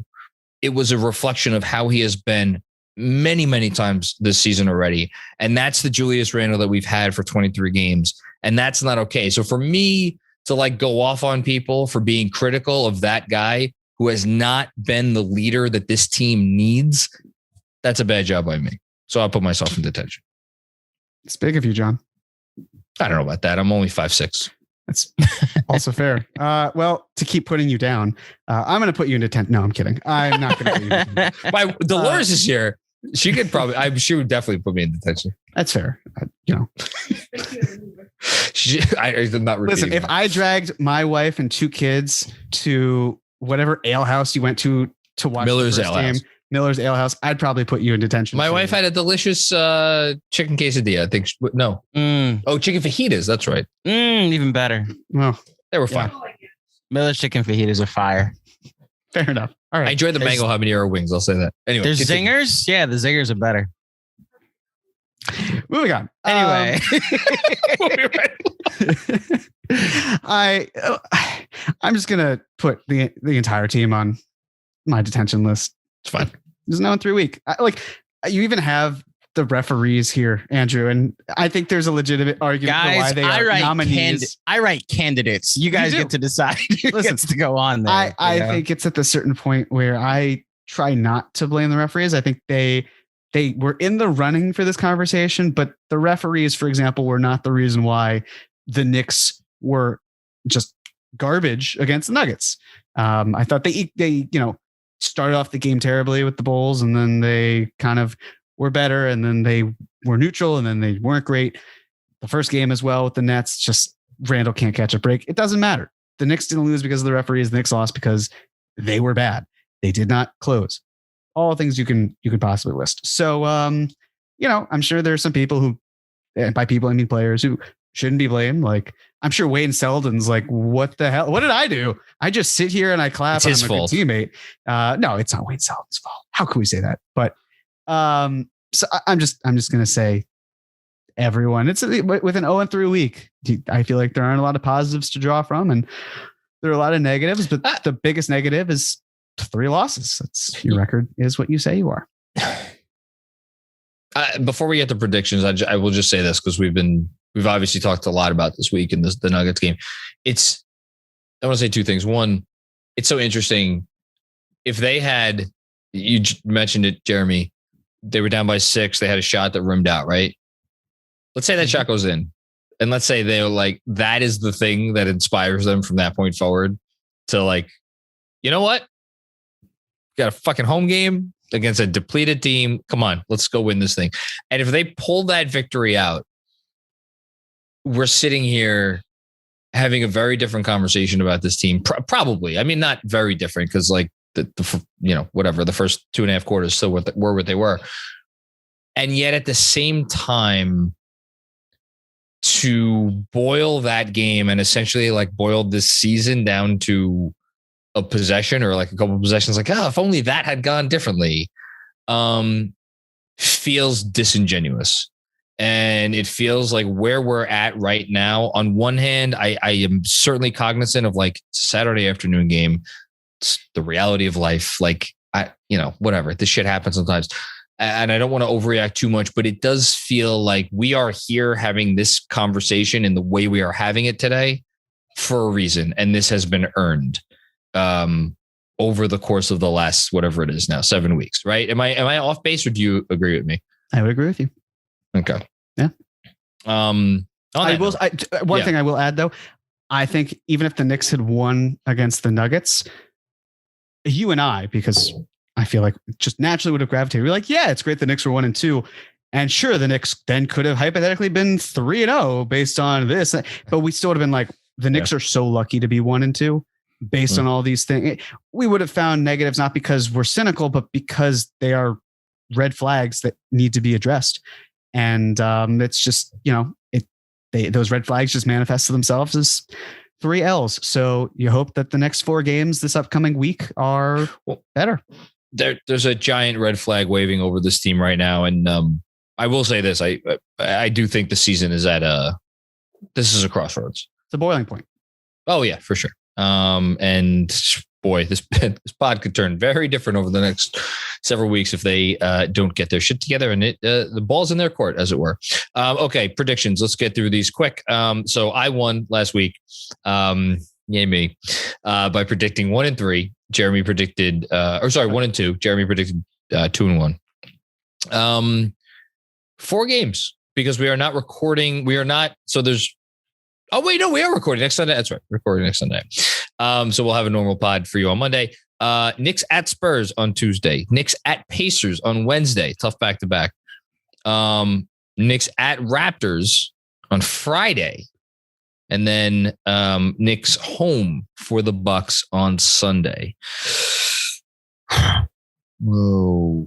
It was a reflection of how he has been many, many times this season already. And that's the Julius Randle that we've had for 23 games. And that's not okay. So for me to like go off on people for being critical of that guy who has not been the leader that this team needs, that's a bad job by me. So I'll put myself in detention. It's big of you, John. I don't know about that. I'm only 5'6". That's also fair. Well, to keep putting you down, I'm going to put you in detention. No, I'm kidding. I'm not going to put you in detention. Dolores is here. She would definitely put me in detention. That's fair. I'm not listen, if I dragged my wife and 2 kids to whatever ale house you went to watch Miller's the first Ale game, House. Miller's Ale House, I'd probably put you in detention. My wife had a delicious chicken quesadilla. I think no. Oh, chicken fajitas. That's right. Even better. Well, they were fine. Miller's chicken fajitas are fire. Fair enough. All right. I enjoyed the mango habanero wings. I'll say that. Anyway, there's zingers. Yeah, the zingers are better. Moving on. Anyway, I'm just gonna put the entire team on my detention list. It's fine. There's no 3 week. You even have the referees here, Andrew, and I think there's a legitimate argument for why they are nominees. I write candidates. You guys get to decide who gets to go on there. I think it's at the certain point where I try not to blame the referees. I think they were in the running for this conversation, but the referees, for example, were not the reason why the Knicks were just garbage against the Nuggets. I thought they started off the game terribly with the Bulls, and then they kind of were better, and then they were neutral, and then they weren't great. The first game as well with the Nets, just Randle can't catch a break. It doesn't matter. The Knicks didn't lose because of the referees. The Knicks lost because they were bad. They did not close. All things you could possibly list. So, I'm sure there's some people who, and by people I mean players, who shouldn't be blamed. Like, I'm sure Wayne Selden's like, what the hell? What did I do? I just sit here and I clap. It's his fault. A good teammate. No, it's not Wayne Selden's fault. How can we say that? But so I'm just gonna say, everyone. It's with an 0-3 week. I feel like there aren't a lot of positives to draw from, and there are a lot of negatives. But the biggest negative is 3 losses. That's your record is what you say you are. Before we get to predictions, I will just say this because we've obviously talked a lot about this week in the Nuggets game. I want to say 2 things. One, it's so interesting. If they had, you mentioned it, Jeremy, they were down by 6. They had a shot that rimmed out, right? Let's say that shot goes in, and let's say they're like, that is the thing that inspires them from that point forward to like, you know what? Got a fucking home game against a depleted team. Come on, let's go win this thing. And if they pull that victory out, we're sitting here having a very different conversation about this team. Probably. I mean, not very different because like the whatever, the first 2.5 quarters still were what they were. And yet at the same time, to boil that game and essentially like boil this season down to a possession or like a couple of possessions, like, if only that had gone differently, feels disingenuous. And it feels like where we're at right now. On one hand, I am certainly cognizant of like it's a Saturday afternoon game. It's the reality of life. Like whatever, this shit happens sometimes. And I don't want to overreact too much, but it does feel like we are here having this conversation in the way we are having it today for a reason. And this has been earned over the course of the last, whatever it is now, 7 weeks, right? Am I off base or do you agree with me? I would agree with you. Okay. Yeah. One thing I will add though, I think even if the Knicks had won against the Nuggets, you and I, because I feel like just naturally would have gravitated. We're like, yeah, it's great the Knicks were 1-2. And sure, the Knicks then could have hypothetically been 3-0 based on this, but we still would have been like, the Knicks are so lucky to be 1-2 based on all these things. We would have found negatives, not because we're cynical, but because they are red flags that need to be addressed. And it's just, those red flags just manifest themselves as 3 L's. So you hope that the next 4 games this upcoming week are better. There's a giant red flag waving over this team right now. And I will say this, I do think the season is this is a crossroads. It's a boiling point. Oh yeah, for sure. And boy, this pod could turn very different over the next several weeks if they don't get their shit together and the ball's in their court, as it were. Okay, predictions. Let's get through these quick. So I won last week. Yay me. By predicting 1-3. Jeremy predicted 1-2. Jeremy predicted 2-1. 4 games because we are not recording. We are not. So there's. Oh wait, no, we are recording next Sunday. That's right, recording next Sunday. So we'll have a normal pod for you on Monday. Knicks at Spurs on Tuesday. Knicks at Pacers on Wednesday. Tough back to back. Knicks at Raptors on Friday, and then Knicks home for the Bucks on Sunday. Whoa.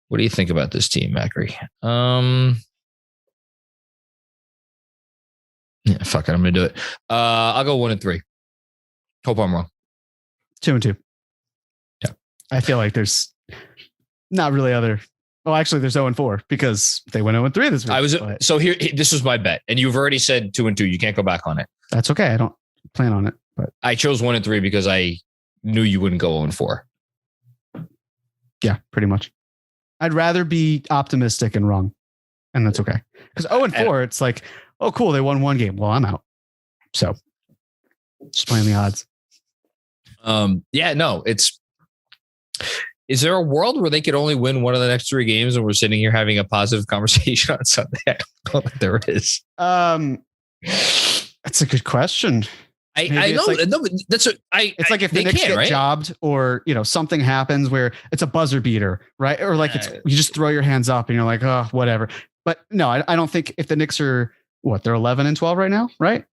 What do you think about this team, Macri? Yeah, fuck it. I'm going to do it. I'll go 1-3. Hope I'm wrong. 2-2. Yeah. I feel like there's not really other. Oh, actually, there's 0-4 because they went 0-3 this week. So here, this was my bet, and you've already said 2-2. You can't go back on it. That's okay. I don't plan on it, but I chose 1-3 because I knew you wouldn't go 0-4. Yeah, pretty much. I'd rather be optimistic and wrong, and that's okay. Because 0-4, it's like, oh, cool, they won one game. Well, I'm out. So just playing the odds. Yeah, no, is there a world where they could only win one of the next 3 games and we're sitting here having a positive conversation on Sunday? I don't know if there is. That's a good question. I know. Like, no, that's it's like if the Knicks get jobbed or, something happens where it's a buzzer beater, right? Or like you just throw your hands up and you're like, oh, whatever. But no, I don't think if the Knicks are they're 11-12 right now, right?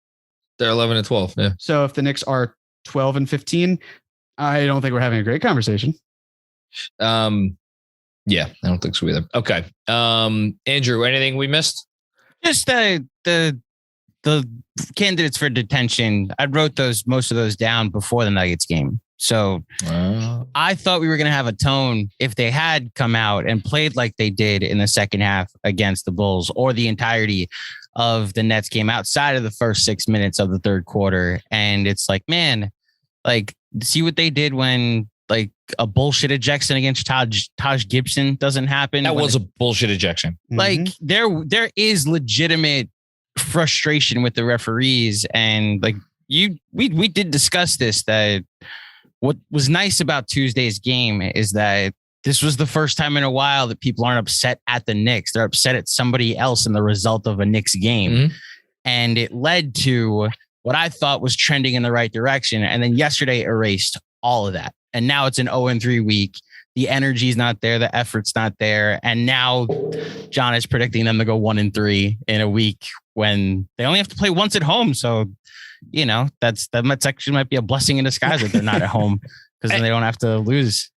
They're 11-12. Yeah. So if the Knicks are 12-15, I don't think we're having a great conversation. Yeah, I don't think so either. Okay. Andrew, anything we missed? Just the candidates for detention. I wrote most of those down before the Nuggets game. So I thought we were going to have a tone if they had come out and played like they did in the second half against the Bulls, or the entirety of the Nets game outside of the first 6 minutes of the third quarter. And it's like, man, like, see what they did when like a bullshit ejection against Taj Gibson doesn't happen. That was a bullshit ejection. Like there is legitimate frustration with the referees. And like we did discuss this, that what was nice about Tuesday's game is that this was the first time in a while that people aren't upset at the Knicks. They're upset at somebody else in the result of a Knicks game. Mm-hmm. And it led to what I thought was trending in the right direction. And then yesterday erased all of that. And now it's an 0-3 week. The energy's not there. The effort's not there. And now John is predicting them to go 1-3 in a week when they only have to play once at home. So, that actually might be a blessing in disguise that they're not at home, because then they don't have to lose.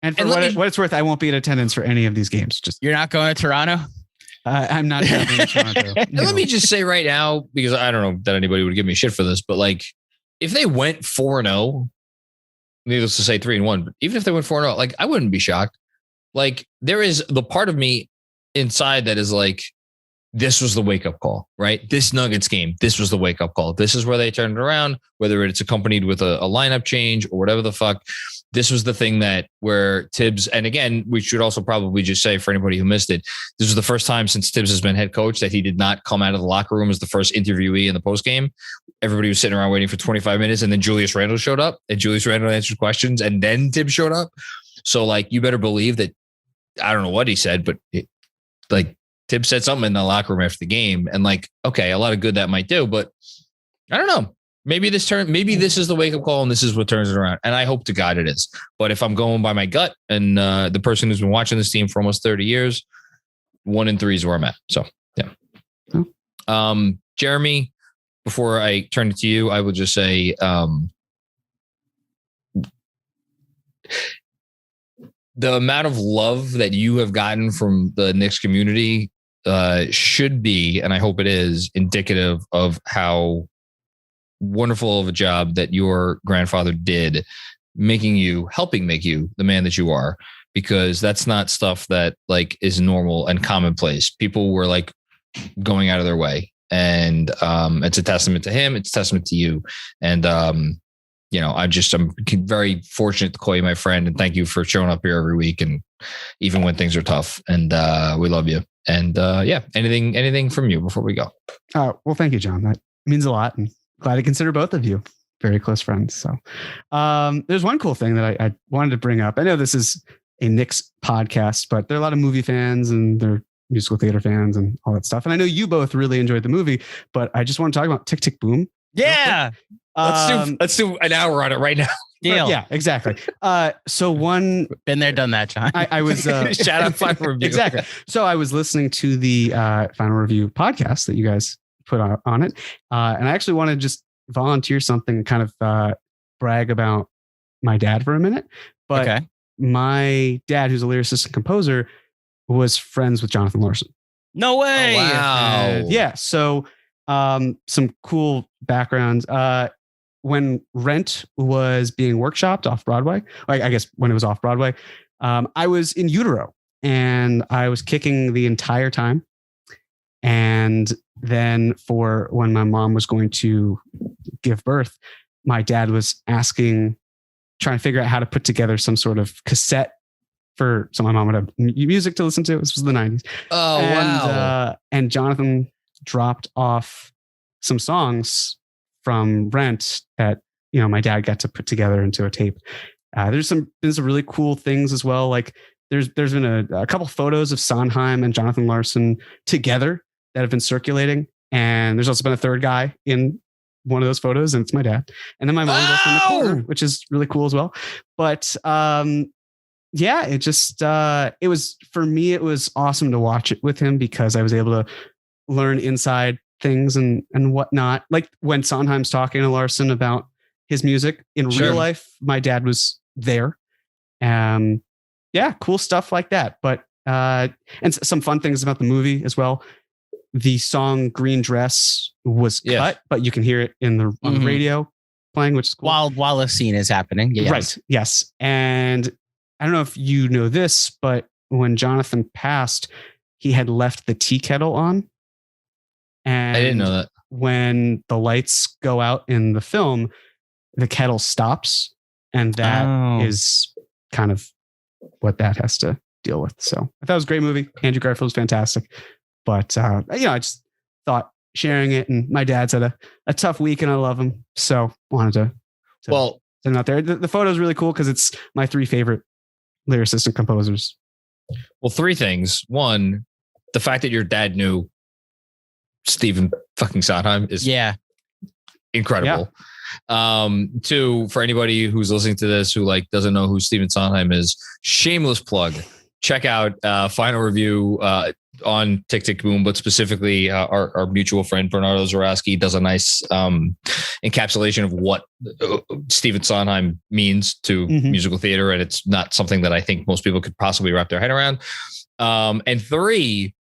And for what it's worth, I won't be in attendance for any of these games. You're not going to Toronto? I'm not going to Toronto. No. Let me just say right now, because I don't know that anybody would give me shit for this, but like if they went 4-0, needless to say 3-1, but even if they went 4-0, like I wouldn't be shocked. Like there is the part of me inside that is like, this was the wake up call, right? This Nuggets game, this was the wake up call. This is where they turned it around, whether it's accompanied with a lineup change or whatever the fuck. This was the thing that where Thibs, and again, we should also probably just say for anybody who missed it, this was the first time since Thibs has been head coach that he did not come out of the locker room as the first interviewee in the postgame. Everybody was sitting around waiting for 25 minutes, and then Julius Randle showed up, and Julius Randle answered questions, and then Thibs showed up. So like, you better believe that, I don't know what he said, but Thibs said something in the locker room after the game, and like, okay, a lot of good that might do, but I don't know. Maybe this is the wake up call and this is what turns it around. And I hope to God it is. But if I'm going by my gut and the person who's been watching this team for almost 30 years, 1-3 is where I'm at. So, yeah. Jeremy, before I turn it to you, I will just say, the amount of love that you have gotten from the Knicks community should be, and I hope it is, indicative of how wonderful of a job that your grandfather did helping make you the man that you are, because that's not stuff that like is normal and commonplace. People were like going out of their way, and it's a testament to him. It's a testament to you. And, I'm very fortunate to call you my friend, and thank you for showing up here every week. And even when things are tough, and we love you. And anything from you before we go? Well, thank you, John. That means a lot. And glad to consider both of you very close friends. So there's one cool thing that I wanted to bring up. I know this is a Knicks podcast, but there are a lot of movie fans and they're musical theater fans and all that stuff. And I know you both really enjoyed the movie, but I just want to talk about Tick, Tick, Boom. Yeah. Let's do an hour on it right now. Deal. Yeah, exactly. So one, been there, done that, John. I was shout out Final Review. Exactly. So I was listening to the Final Review podcast that you guys put on it. And I actually want to just volunteer something and kind of brag about my dad for a minute. But my dad, who's a lyricist and composer, was friends with Jonathan Larson. No way. Oh, wow. Yeah. So some cool backgrounds. When Rent was being workshopped off Broadway, I guess when it was off Broadway, I was in utero and I was kicking the entire time. And then for when my mom was going to give birth, my dad was trying to figure out how to put together some sort of cassette so my mom would have music to listen to. This was the 90s. Oh, wow. And Jonathan dropped off some songs from Rent that, my dad got to put together into a tape. There's been some really cool things as well. Like there's been a couple photos of Sondheim and Jonathan Larson together that have been circulating. And there's also been a third guy in one of those photos, and it's my dad. And then my mom goes in the corner, which is really cool as well. But yeah, it just it was awesome to watch it with him because I was able to learn inside things and whatnot. Like when Sondheim's talking to Larson about his music in real life, my dad was there. Yeah, cool stuff like that. But and some fun things about the movie as well. The song Green Dress was cut, but you can hear it on the radio playing, which is cool. While a scene is happening. Yes. Right. Yes. And I don't know if you know this, but when Jonathan passed, he had left the tea kettle on. And I didn't know that. When the lights go out in the film, the kettle stops. And that is kind of what that has to deal with. So I thought it was a great movie. Andrew Garfield was fantastic. But, I just thought sharing it, and my dad's had a tough week and I love him. So wanted to send him out there. The photo is really cool because it's my 3 favorite lyricists and composers. Well, 3 things. 1, the fact that your dad knew Stephen fucking Sondheim is incredible. Yeah. 2, for anybody who's listening to this who doesn't know who Stephen Sondheim is, shameless plug. Check out Final Review on Tick Tick Boom, but specifically our mutual friend Bernardo Zarowski does a nice encapsulation of what Stephen Sondheim means to musical theater, and it's not something that I think most people could possibly wrap their head around. And 3,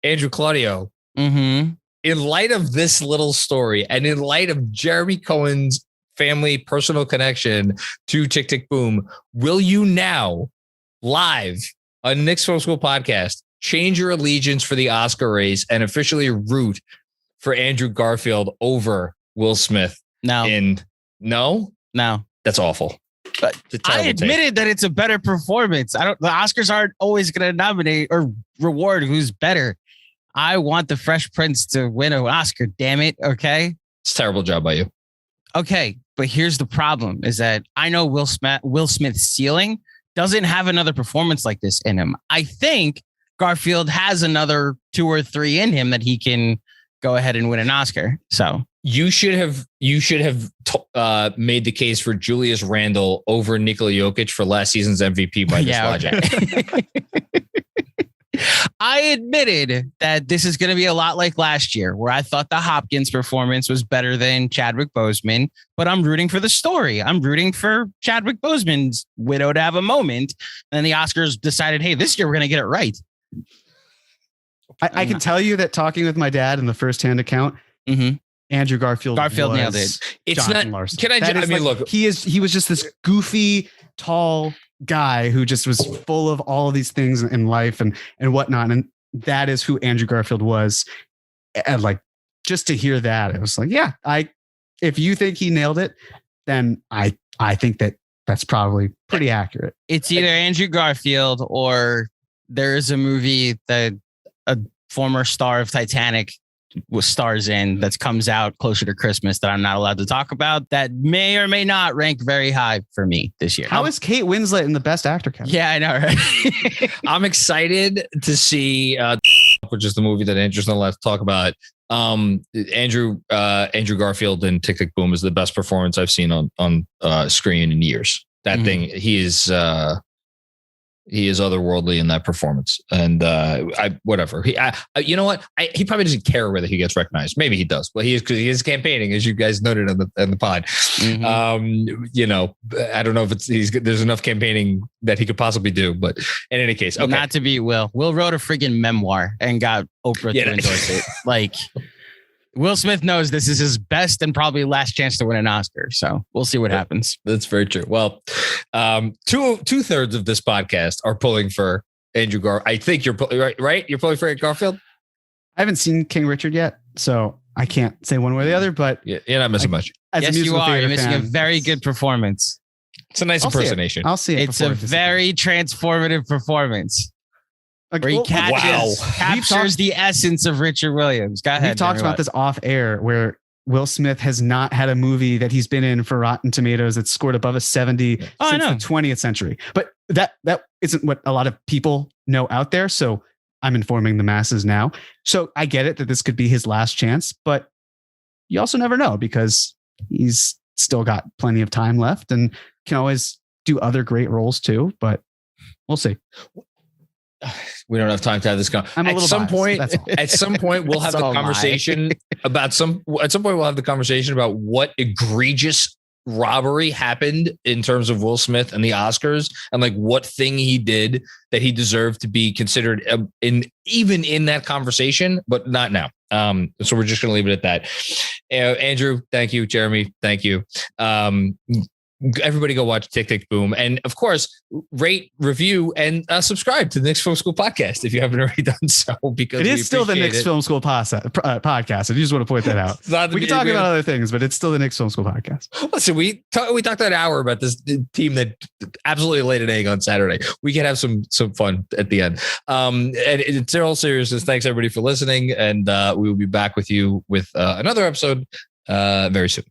Andrew Claudio, in light of this little story and in light of Jeremy Cohen's family personal connection to Tick Tick Boom, will you now live on Knicks Film School Podcast change your allegiance for the Oscar race and officially root for Andrew Garfield over Will Smith? No. No? That's awful. But I admitted that it's a better performance. The Oscars aren't always going to nominate or reward who's better. I want the Fresh Prince to win an Oscar, damn it. Okay. It's a terrible job by you. Okay. But here's the problem is that I know Will Smith's ceiling doesn't have another performance like this in him. I think Garfield has another 2 or 3 in him that he can go ahead and win an Oscar. So you should have made the case for Julius Randle over Nikola Jokic for last season's MVP by this logic. I admitted that this is going to be a lot like last year, where I thought the Hopkins performance was better than Chadwick Boseman, but I'm rooting for the story. I'm rooting for Chadwick Boseman's widow to have a moment. And the Oscars decided, hey, this year we're going to get it right. I can tell you that talking with my dad in the firsthand account, Andrew Garfield nailed it. It's Jonathan not. Larson. Can I mean, look, he was just this goofy, tall guy who just was full of all of these things in life and whatnot. And that is who Andrew Garfield was. And just to hear that, it was like, yeah, if you think he nailed it, then I think that's probably pretty accurate. It's either Andrew Garfield or there is a movie that a former star of Titanic stars in that comes out closer to Christmas that I'm not allowed to talk about that may or may not rank very high for me this year. How is Kate Winslet in the Best Actor category? Yeah, I know, right? I'm excited to see which is the movie that Andrew's not allowed to talk about. Andrew Garfield in Tick Tick Boom is the best performance I've seen on screen in years. That thing, he is he is otherworldly in that performance. And whatever. You know what? He probably doesn't care whether he gets recognized. Maybe he does. Well, he is campaigning, as you guys noted on the pod. Mm-hmm. I don't know if there's enough campaigning that he could possibly do, but in any case, okay. Not to be Will. Will wrote a friggin' memoir and got Oprah to endorse it. Like, Will Smith knows this is his best and probably last chance to win an Oscar. So we'll see what happens. That's very true. Well, 2/3 of this podcast are pulling for Andrew Garfield. I think you're right. You're pulling for Garfield. I haven't seen King Richard yet, so I can't say one way or the other, but you're not missing much. Yes, you are. You're missing a very good performance. It's a nice impersonation. I'll see it. It's a very transformative performance. Where he captures the essence of Richard Williams. Go ahead. We talked about this off air where Will Smith has not had a movie that he's been in for Rotten Tomatoes that's scored above a 70 since the 20th century. But that isn't what a lot of people know out there. So I'm informing the masses now. So I get it that this could be his last chance, but you also never know because he's still got plenty of time left and can always do other great roles too. But we'll see. We don't have time to have this conversation. At some point, we'll have the conversation about what egregious robbery happened in terms of Will Smith and the Oscars, and like what thing he did that he deserved to be considered even in that conversation, but not now. So we're just going to leave it at that. Andrew, thank you. Jeremy, thank you. Everybody go watch Tick, Tick, Boom. And of course, rate, review, and subscribe to the Knicks Film School Podcast if you haven't already done so. Because it is still the Knicks Film School podcast. I just want to point that out. We can talk about other things, but it's still the Knicks Film School Podcast. Listen, we talked an hour about this team that absolutely laid an egg on Saturday. We can have some fun at the end. And in all seriousness, thanks everybody for listening. And we will be back with you with another episode very soon.